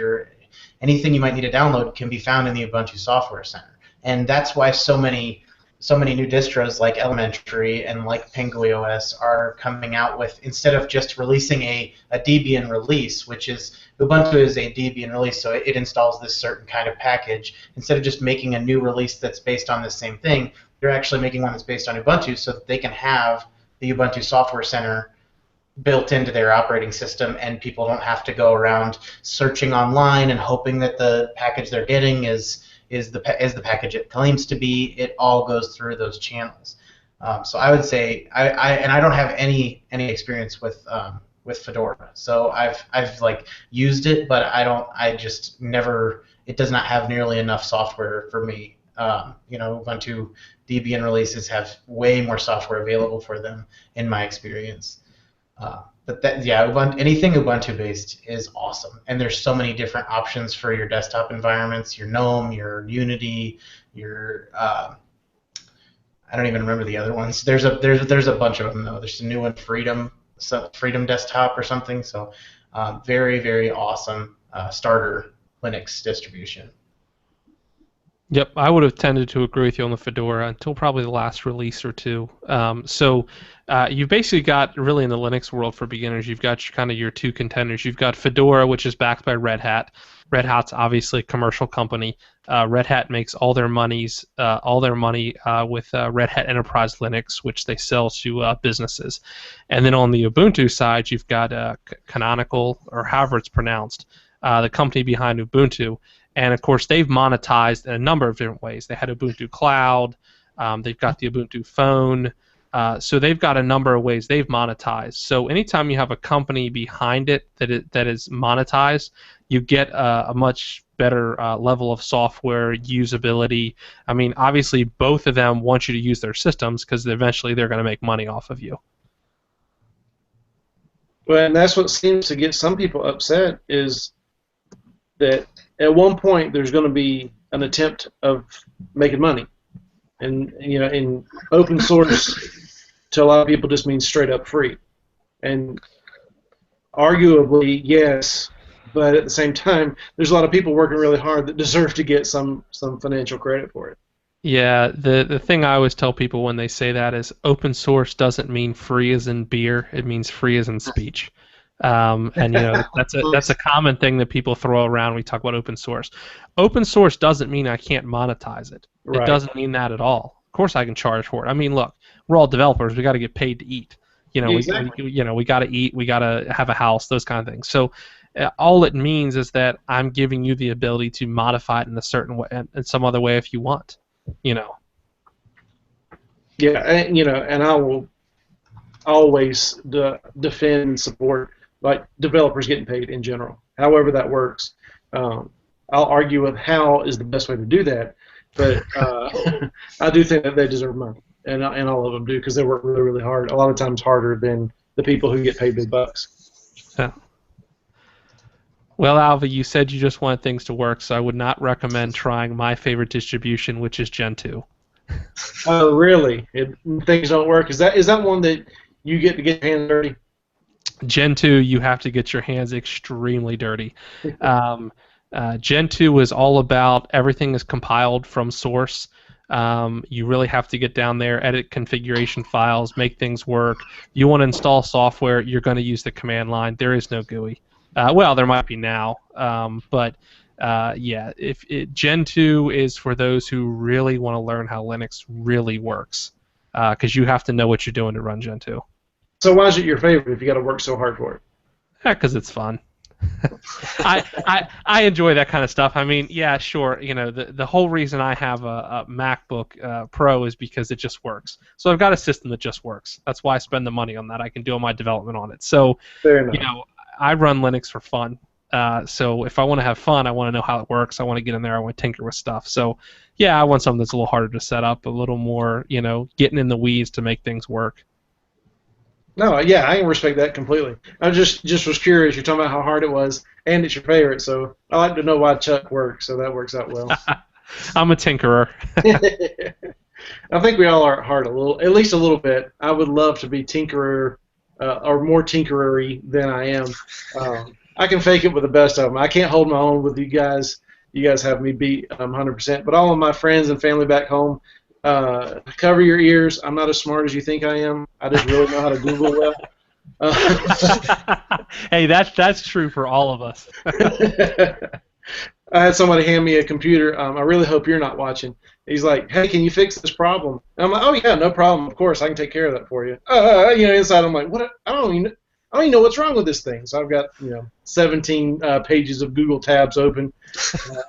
anything you might need to download can be found in the Ubuntu Software Center. And that's why so many new distros like Elementary and like PinguiOS are coming out with, instead of just releasing a Debian release, which is Ubuntu is a Debian release, so it installs this certain kind of package. Instead of just making a new release that's based on the same thing, they're actually making one that's based on Ubuntu so that they can have the Ubuntu Software Center built into their operating system, and people don't have to go around searching online and hoping that the package they're getting is the package it claims to be. It all goes through those channels. So I would say I don't have any experience with Fedora. So I've used it, but I just never. It does not have nearly enough software for me. Ubuntu Debian releases have way more software available for them in my experience. Anything Ubuntu based is awesome, and there's so many different options for your desktop environments, your GNOME, your Unity, your I don't even remember the other ones. There's a bunch of them though. There's a new one, Freedom Desktop or something. So very, very awesome starter Linux distribution. Yep, I would have tended to agree with you on the Fedora until probably the last release or two. You've basically got, really in the Linux world for beginners, you've got kind of your two contenders. You've got Fedora, which is backed by Red Hat. Red Hat's obviously a commercial company. Red Hat makes all their money with Red Hat Enterprise Linux, which they sell to businesses. And then on the Ubuntu side, you've got Canonical, or however it's pronounced, the company behind Ubuntu. And of course, they've monetized in a number of different ways. They had Ubuntu Cloud, they've got the Ubuntu phone, so they've got a number of ways they've monetized. So anytime you have a company behind it that is monetized, you get a much better level of software usability. I mean, obviously, both of them want you to use their systems because eventually they're going to make money off of you. Well, and that's what seems to get some people upset is that at one point there's going to be an attempt of making money, and in open source to a lot of people just means straight up free, and arguably yes, but at the same time there's a lot of people working really hard that deserve to get some financial credit for it. Yeah, the thing I always tell people when they say that is open source doesn't mean free as in beer; it means free as in speech. And that's a common thing that people throw around when we talk about open source. Open source doesn't mean I can't monetize it. Right. It doesn't mean that at all. Of course I can charge for it. I mean, look, we're all developers. We got to get paid to eat. Exactly. We got to eat. We got to have a house. Those kind of things. So all it means is that I'm giving you the ability to modify it in a certain way, in some other way if you want. Yeah, and I will always defend and support like developers getting paid in general. However that works, I'll argue with how is the best way to do that, but I do think that they deserve money, and all of them do because they work really, really hard. A lot of times harder than the people who get paid big bucks. Yeah. Well, Alvie, you said you just want things to work, so I would not recommend trying my favorite distribution, which is Gentoo. Oh, really? Things don't work? Is that one that you get to get your hands dirty? Gentoo, you have to get your hands extremely dirty. Gentoo is all about everything is compiled from source. You really have to get down there, edit configuration files, make things work. You want to install software, you're going to use the command line. There is no GUI. Well, there might be now, but Gentoo is for those who really want to learn how Linux really works, because you have to know what you're doing to run Gentoo. So why is it your favorite if you got to work so hard for it? Because it's fun. I enjoy that kind of stuff. I mean, yeah, sure. The whole reason I have a MacBook Pro is because it just works. So I've got a system that just works. That's why I spend the money on that. I can do all my development on it. So Fair enough. I run Linux for fun. So if I want to have fun, I want to know how it works. I want to get in there. I want to tinker with stuff. So yeah, I want something that's a little harder to set up, a little more, getting in the weeds to make things work. No, yeah, I can respect that completely. I just was curious. You're talking about how hard it was, and it's your favorite, so I like to know why Chuck works, so that works out well. I'm a tinkerer. I think we all are at heart a little, at least a little bit. I would love to be tinkerer, or more tinkerery than I am. I can fake it with the best of them. I can't hold my own with you guys. You guys have me beat 100%. But all of my friends and family back home, cover your ears. I'm not as smart as you think I am. I just really know how to Google well. Hey, that's true for all of us. I had somebody hand me a computer. I really hope you're not watching. He's like, "Hey, can you fix this problem?" And I'm like, "Oh yeah, no problem. Of course, I can take care of that for you." Inside I'm like, "What? I don't even know what's wrong with this thing." So I've got 17 pages of Google tabs open,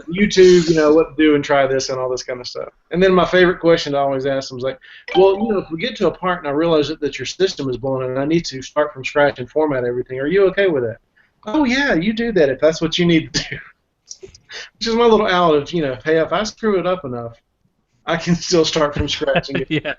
YouTube, what to do and try this and all this kind of stuff. And then my favorite question I always ask them is like, "Well, if we get to a part and I realize that your system is blown and I need to start from scratch and format everything, are you okay with that?" "Oh yeah, you do that if that's what you need to do." Which is my little out of, hey, if I screw it up enough, I can still start from scratch. And Yeah.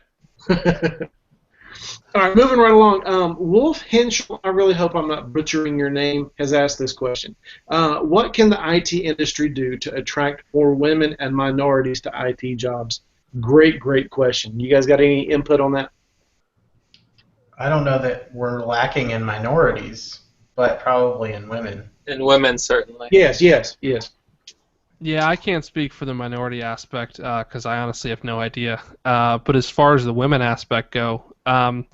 All right, moving right along. Wolf Henschel, I really hope I'm not butchering your name, has asked this question. What can the IT industry do to attract more women and minorities to IT jobs? Great question. You guys got any input on that? I don't know that we're lacking in minorities, but probably in women. In women, certainly. Yes. Yeah, I can't speak for the minority aspect because I honestly have no idea. But as far as the women aspect go, I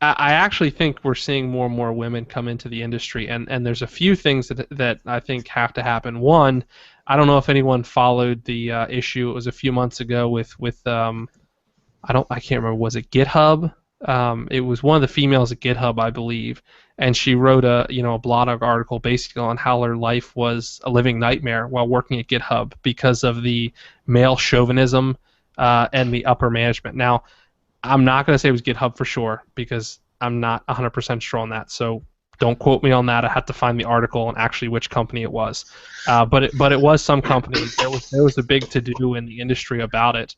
actually think we're seeing more and more women come into the industry, and there's a few things that I think have to happen. One, I don't know if anyone followed the issue. It was a few months ago with I can't remember, was it GitHub? It was one of the females at GitHub, I believe, and she wrote a blog article basically on how her life was a living nightmare while working at GitHub because of the male chauvinism and the upper management. Now, I'm not going to say it was GitHub for sure because I'm not 100% sure on that. So don't quote me on that. I had to find the article and actually which company it was. But it was some company. There was a big to do in the industry about it.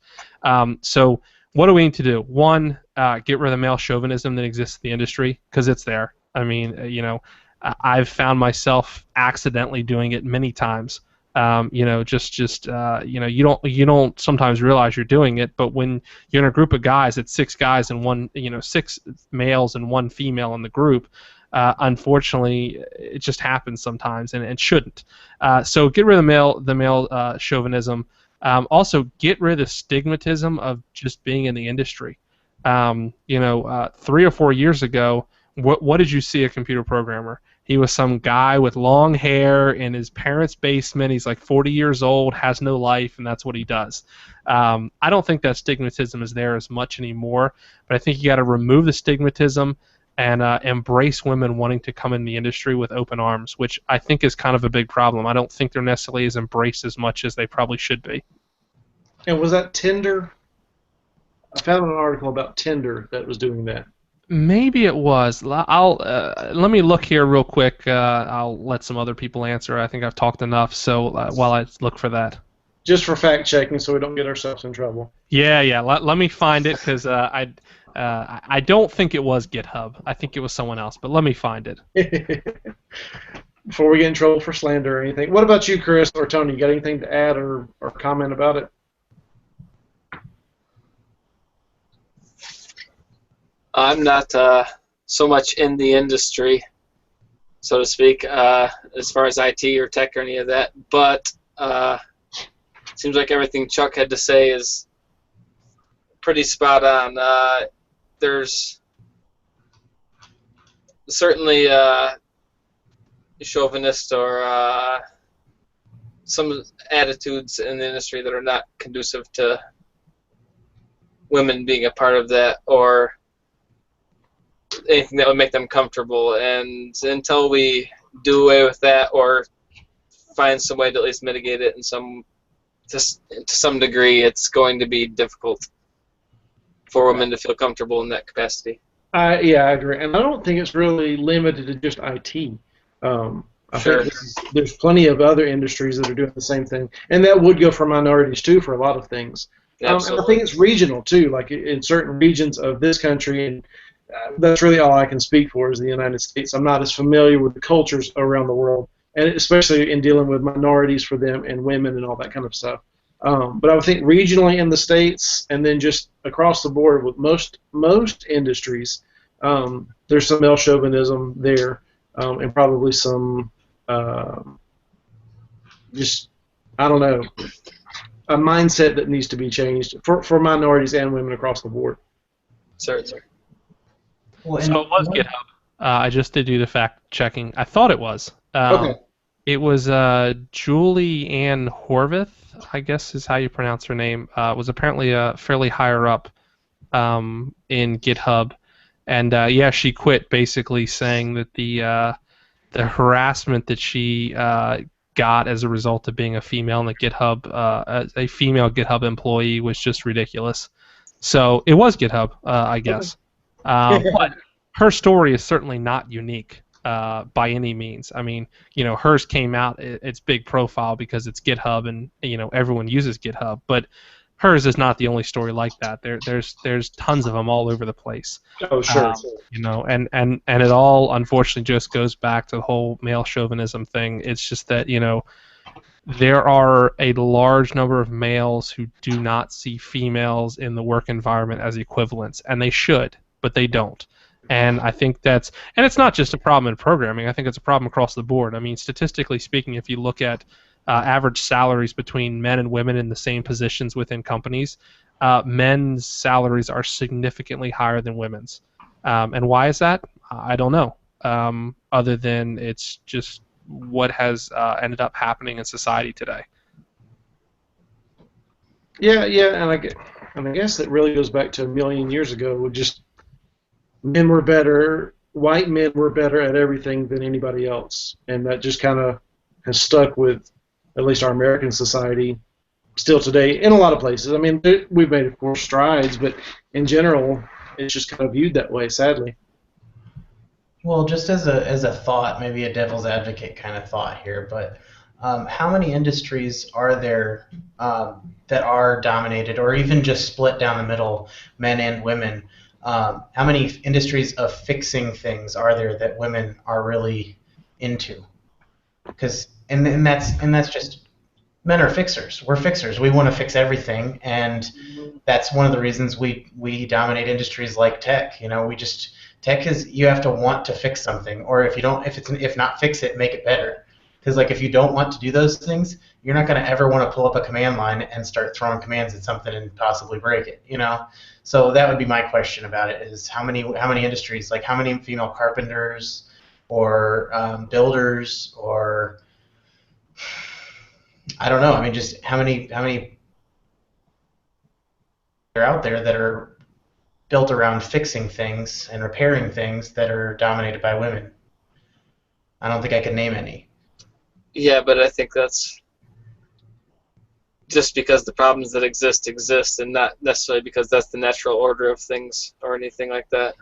So what do we need to do? One, get rid of the male chauvinism that exists in the industry because it's there. I mean, I've found myself accidentally doing it many times. You don't sometimes realize you're doing it, but when you're in a group of guys, it's six guys and six males and one female in the group. Unfortunately, it just happens sometimes, and it shouldn't. So get rid of the male chauvinism. Also, get rid of the stigmatism of just being in the industry. 3 or 4 years ago, what did you see a computer programmer? He was some guy with long hair in his parents' basement. He's like 40 years old, has no life, and that's what he does. I don't think that stigmatism is there as much anymore, but I think you got to remove the stigmatism and embrace women wanting to come in the industry with open arms, which I think is kind of a big problem. I don't think they're necessarily as embraced as much as they probably should be. And was that Tinder? I found an article about Tinder that was doing that. Maybe it was. Let me look here real quick. I'll let some other people answer. I think I've talked enough. So while I look for that, just for fact checking, so we don't get ourselves in trouble. Yeah. Let me find it because I don't think it was GitHub. I think it was someone else. But let me find it. Before we get in trouble for slander or anything. What about you, Chris or Tony? You got anything to add or comment about it? I'm not so much in the industry, so to speak, as far as IT or tech or any of that, but it seems like everything Chuck had to say is pretty spot on. There's certainly chauvinist or some attitudes in the industry that are not conducive to women being a part of that or anything that would make them comfortable. And until we do away with that or find some way to at least mitigate it to some degree, it's going to be difficult for women to feel comfortable in that capacity. Yeah, I agree. And I don't think it's really limited to just IT. I think there's plenty of other industries that are doing the same thing. And that would go for minorities, too, for a lot of things. And I think it's regional, too, like in certain regions of this country. And that's really all I can speak for is the United States. I'm not as familiar with the cultures around the world, and especially in dealing with minorities for them and women and all that kind of stuff. But I would think regionally in the States and then just across the board with most industries, there's some male chauvinism there and probably some just, I don't know, a mindset that needs to be changed for minorities and women across the board. Certainly. Well, so it was GitHub. I just did do the fact checking. I thought it was. Okay. It was Julie Ann Horvath, I guess is how you pronounce her name. Was apparently fairly higher up in GitHub, and yeah, she quit basically saying that the harassment that she got as a result of being a female in the GitHub, a female GitHub employee, was just ridiculous. So it was GitHub, I guess. But her story is certainly not unique by any means. I mean, hers came out, it's big profile because it's GitHub and, everyone uses GitHub. But hers is not the only story like that. There's tons of them all over the place. Oh, sure. And it all, unfortunately, just goes back to the whole male chauvinism thing. It's just that, there are a large number of males who do not see females in the work environment as equivalents, and they should, but they don't. And I think and it's not just a problem in programming. I think it's a problem across the board. I mean, statistically speaking, if you look at average salaries between men and women in the same positions within companies, men's salaries are significantly higher than women's. And why is that? I don't know. Other than it's just what has ended up happening in society today. Yeah, and I guess that really goes back to a million years ago. Just men were better, white men were better at everything than anybody else, and that just kind of has stuck with at least our American society still today in a lot of places. I mean, we've made, of course, strides, but in general, it's just kind of viewed that way, sadly. Well, just as a thought, maybe a devil's advocate kind of thought here, but how many industries are there that are dominated or even just split down the middle, men and women? How many industries of fixing things are there that women are really into? Because and that's just men are fixers. We're fixers. We want to fix everything, and that's one of the reasons we dominate industries like tech. We just tech is you have to want to fix something, or if not fix it, make it better. Because like if you don't want to do those things, you're not going to ever want to pull up a command line and start throwing commands at something and possibly break it. So that would be my question about it: is how many industries, like how many female carpenters or builders or I don't know. I mean, just how many are out there that are built around fixing things and repairing things that are dominated by women? I don't think I could name any. Yeah, but I think that's just because the problems that exist, and not necessarily because that's the natural order of things or anything like that.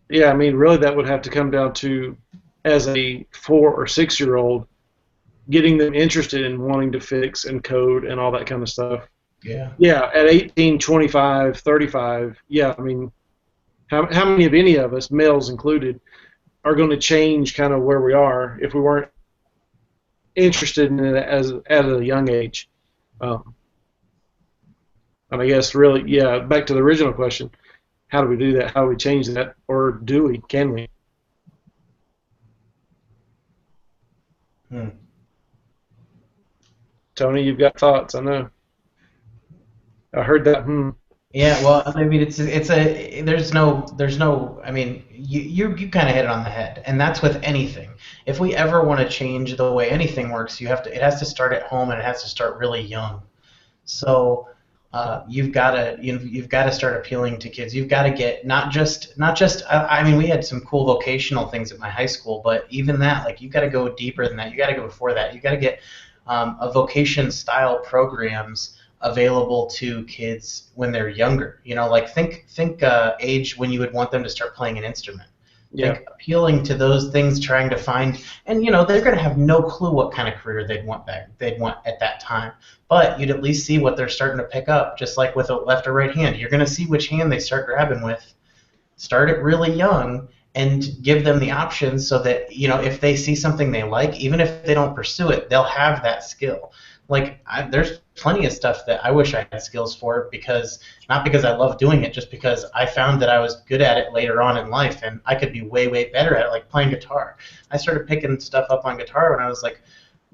Yeah, I mean, really, that would have to come down to, as a 4 or 6-year-old, getting them interested in wanting to fix and code and all that kind of stuff. Yeah. Yeah, at 18, 25, 35, yeah, I mean, how many of any of us, males included, are going to change kind of where we are if we weren't interested in it at a young age? And I guess really, yeah, back to the original question, how do we do that? How do we change that? Or do we? Can we? Tony, you've got thoughts, I know. I heard that. Yeah, well, I mean, there's no. I mean, you kind of hit it on the head, and that's with anything. If we ever want to change the way anything works, it has to start at home, and it has to start really young. So you've got to start appealing to kids. You've got to get not just. I mean, we had some cool vocational things at my high school, but even that, like, you got to go deeper than that. You got to go before that. You got to get a vocation style programs available to kids when they're younger. Like think age when you would want them to start playing an instrument. Yeah. Think appealing to those things, trying to find, and they're going to have no clue what kind of career they'd want at that time. But you'd at least see what they're starting to pick up, just like with a left or right hand. You're going to see which hand they start grabbing with. Start it really young and give them the options so that if they see something they like, even if they don't pursue it, they'll have that skill. Like there's plenty of stuff that I wish I had skills for, not because I love doing it, just because I found that I was good at it later on in life, and I could be way, way better at it, like playing guitar. I started picking stuff up on guitar when I was like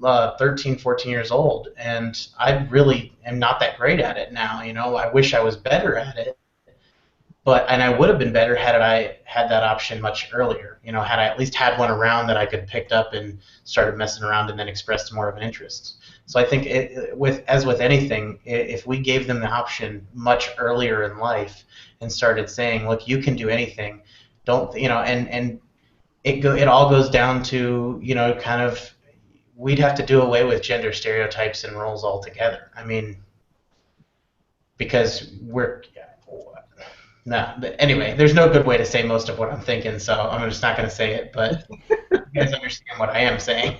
13, 14 years old, and I really am not that great at it now. I wish I was better at it, and I would have been better had I had that option much earlier. Had I at least had one around that I could picked up and started messing around and then expressed more of an interest. So I think as with anything, if we gave them the option much earlier in life and started saying, look, you can do anything, and it all goes down to, kind of, we'd have to do away with gender stereotypes and roles altogether. I mean, because but anyway, there's no good way to say most of what I'm thinking, so I'm just not going to say it, but you guys understand what I am saying.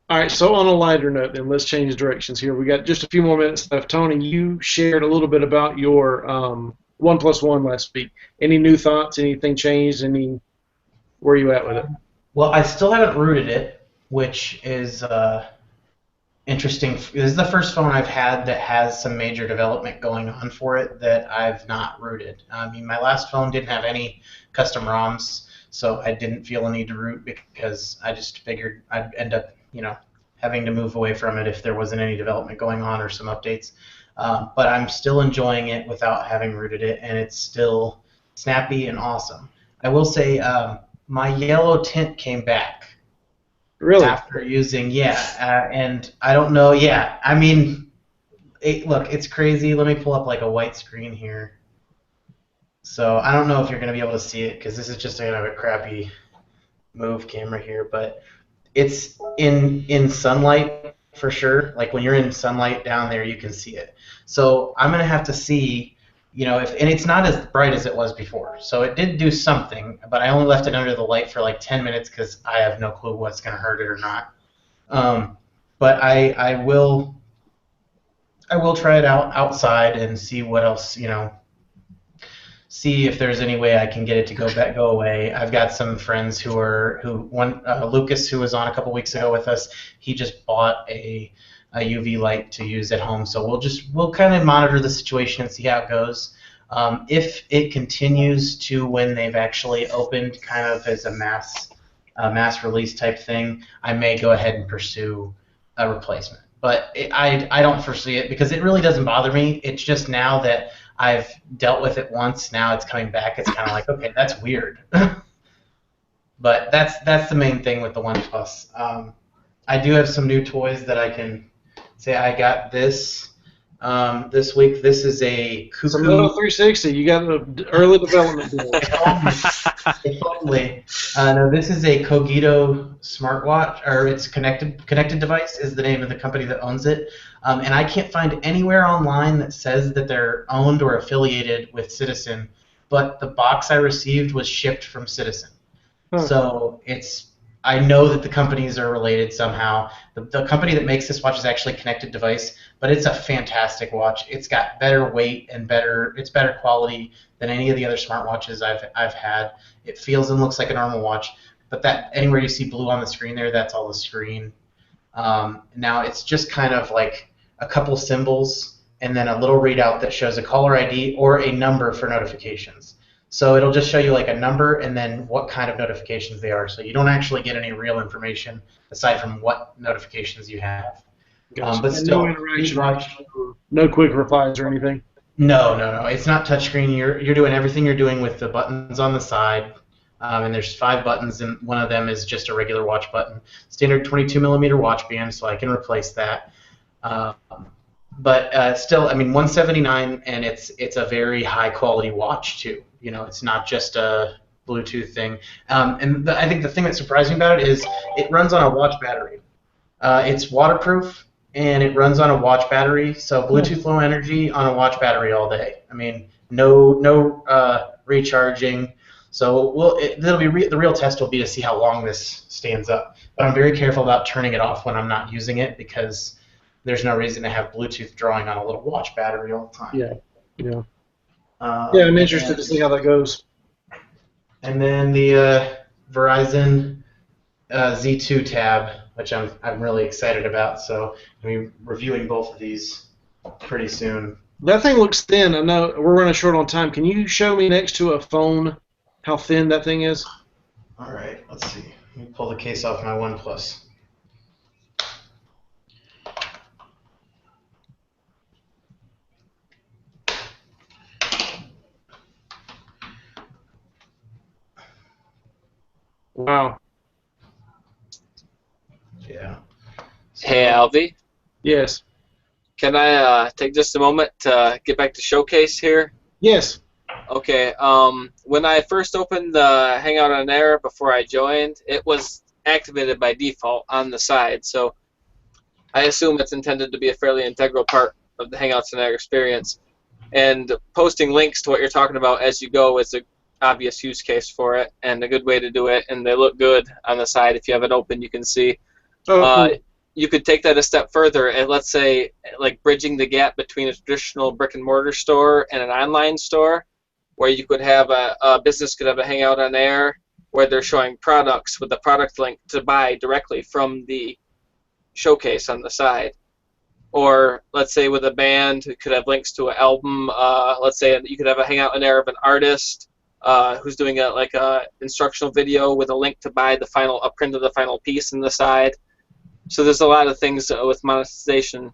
All right, so on a lighter note, then let's change directions here. We got just a few more minutes left. Tony, you shared a little bit about your 1+1 last week. Any new thoughts? Anything changed? Where are you at with it? Well, I still haven't rooted it, which is interesting. This is the first phone I've had that has some major development going on for it that I've not rooted. I mean, my last phone didn't have any custom ROMs, so I didn't feel a need to root because I just figured I'd end up, having to move away from it if there wasn't any development going on or some updates. But I'm still enjoying it without having rooted it, and it's still snappy and awesome. I will say my yellow tint came back Really? after using, and I don't know, I mean, look, it's crazy. Let me pull up like a white screen here. So I don't know if you're going to be able to see it because this is just kind of a crappy move camera here, but it's in sunlight for sure. Like when you're in sunlight down there, you can see it. So I'm going to have to see, and it's not as bright as it was before. So it did do something, but I only left it under the light for like 10 minutes because I have no clue what's going to hurt it or not. But I will try it out outside and see what else, see if there's any way I can get it to go away. I've got some friends Lucas, who was on a couple weeks ago with us, he just bought a UV light to use at home. So we'll kind of monitor the situation and see how it goes. If it continues to when they've actually opened kind of as a mass release type thing, I may go ahead and pursue a replacement. But I don't foresee it because it really doesn't bother me. It's just now that I've dealt with it once, now it's coming back. It's kind of like, okay, that's weird. But that's the main thing with the OnePlus. I do have some new toys that I can say I got this week. This is a Cuckoo. It's a Moto 360. You got an early development deal. Totally. No, this is a Cogito smartwatch, or it's connected device is the name of the company that owns it. And I can't find anywhere online that says that they're owned or affiliated with Citizen, but the box I received was shipped from Citizen. Huh. So I know that the companies are related somehow. The company that makes this watch is actually Connected Device, but it's a fantastic watch. It's got better weight and it's better quality than any of the other smartwatches I've had. It feels and looks like a normal watch, but that anywhere you see blue on the screen there, that's all the screen. Now it's just kind of like a couple symbols and then a little readout that shows a caller ID or a number for notifications. So it'll just show you like a number and then what kind of notifications they are. So you don't actually get any real information aside from what notifications you have. Gotcha. But still, no interaction, no quick replies or anything. No. It's not touchscreen. You're doing everything you're doing with the buttons on the side. And there's 5 buttons, and one of them is just a regular watch button. Standard 22mm watch band, so I can replace that. But still, I mean, $179, and it's a very high quality watch too. It's not just a Bluetooth thing. And I think the thing that surprised me about it is it runs on a watch battery. It's waterproof and it runs on a watch battery. So Bluetooth Low Energy on a watch battery all day. I mean, no recharging. So the real test will be to see how long this stands up. But I'm very careful about turning it off when I'm not using it because there's no reason to have Bluetooth drawing on a little watch battery all the time. Yeah. I'm interested to see how that goes. And then the Verizon Z2 tab, which I'm really excited about. So I'll be reviewing both of these pretty soon. That thing looks thin. I know we're running short on time. Can you show me next to a phone how thin that thing is? All right, let's see. Let me pull the case off my OnePlus. Wow. Yeah. Hey, Alvie. Yes. Can I take just a moment to get back to Showcase here? Yes. Okay. When I first opened the Hangout On Air before I joined, it was activated by default on the side. So I assume it's intended to be a fairly integral part of the Hangouts On Air experience. And posting links to what you're talking about as you go is a obvious use case for it and a good way to do it, and they look good on the side. If you have it open, you can see. Cool. You could take that a step further and let's say like bridging the gap between a traditional brick and mortar store and an online store, where you could have a business could have a Hangout On Air where they're showing products with the product link to buy directly from the showcase on the side. Or let's say with a band, it could have links to an album. Let's say you could have a Hangout On Air of an artist who's doing a instructional video with a link to buy a print of the final piece in the side. So there's a lot of things with monetization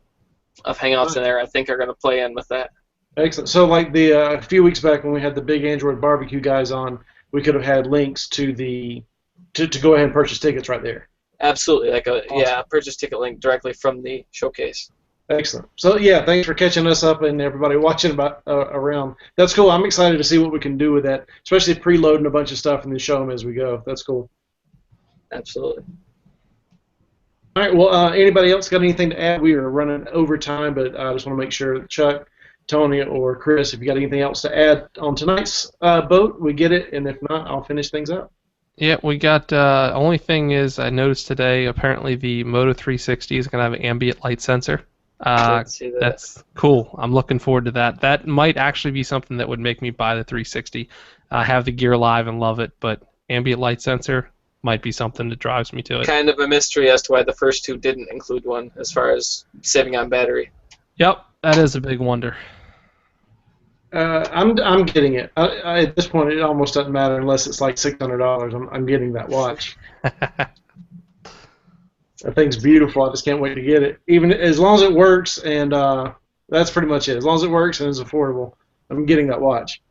of Hangouts in there I think are going to play in with that. Excellent. So like a few weeks back when we had the big Android barbecue guys on, we could have had links to to go ahead and purchase tickets right there. Absolutely, Awesome. purchase ticket link directly from the showcase. Excellent. So yeah, thanks for catching us up and everybody watching around. That's cool. I'm excited to see what we can do with that, especially preloading a bunch of stuff and then show them as we go. That's cool. Absolutely. All right. Well, anybody else got anything to add? We are running over time, but I just want to make sure that Chuck, Tony, or Chris, if you got anything else to add on tonight's boat, we get it, and if not, I'll finish things up. Yeah, we got. Only thing is, I noticed today. Apparently, the Moto 360 is going to have an ambient light sensor. See that. That's cool. I'm looking forward to that. That might actually be something that would make me buy the 360. I have the Gear Live and love it, but ambient light sensor might be something that drives me to it. Kind of a mystery as to why the first two didn't include one as far as saving on battery. Yep, that is a big wonder. I'm getting it. At this point, it almost doesn't matter unless it's like $600. I'm getting that watch. That thing's beautiful. I just can't wait to get it. Even as long as it works, and that's pretty much it. As long as it works and is affordable, I'm getting that watch.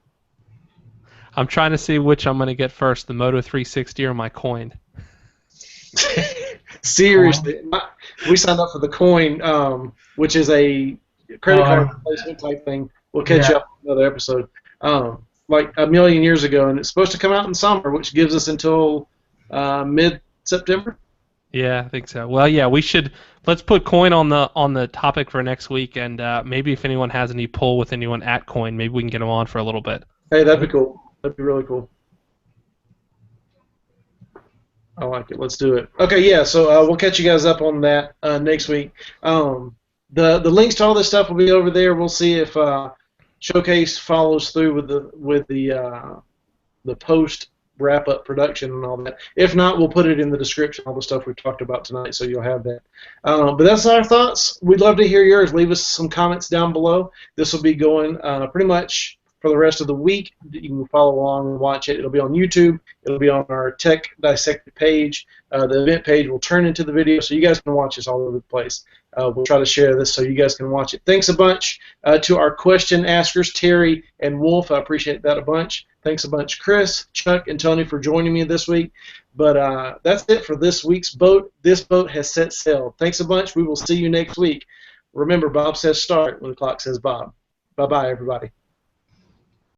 I'm trying to see which I'm going to get first, the Moto 360 or my coin. Seriously, we signed up for the coin, which is a credit card replacement type thing. We'll catch you up on another episode. Like a million years ago, and it's supposed to come out in summer, which gives us until mid-September. Yeah, I think so. Well, yeah, we should. Let's put coin on the topic for next week, and maybe if anyone has any pull with anyone at coin, maybe we can get them on for a little bit. Hey, that'd be cool. That'd be really cool. I like it. Let's do it. Okay, yeah. So we'll catch you guys up on that next week. The links to all this stuff will be over there. We'll see if Showcase follows through with the post wrap up production and all that. If not, we'll put it in the description, all the stuff we've talked about tonight, so you'll have that. But that's our thoughts. We'd love to hear yours. Leave us some comments down below. This will be going pretty much for the rest of the week. You can follow along and watch it. It'll be on YouTube. It'll be on our Tech Dissected page. The event page will turn into the video, so you guys can watch this all over the place. We'll try to share this so you guys can watch it. Thanks a bunch to our question askers, Terry and Wolf. I appreciate that a bunch. Thanks a bunch, Chris, Chuck, and Tony for joining me this week. But that's it for this week's boat. This boat has set sail. Thanks a bunch. We will see you next week. Remember, Bob says start when the clock says Bob. Bye-bye, everybody.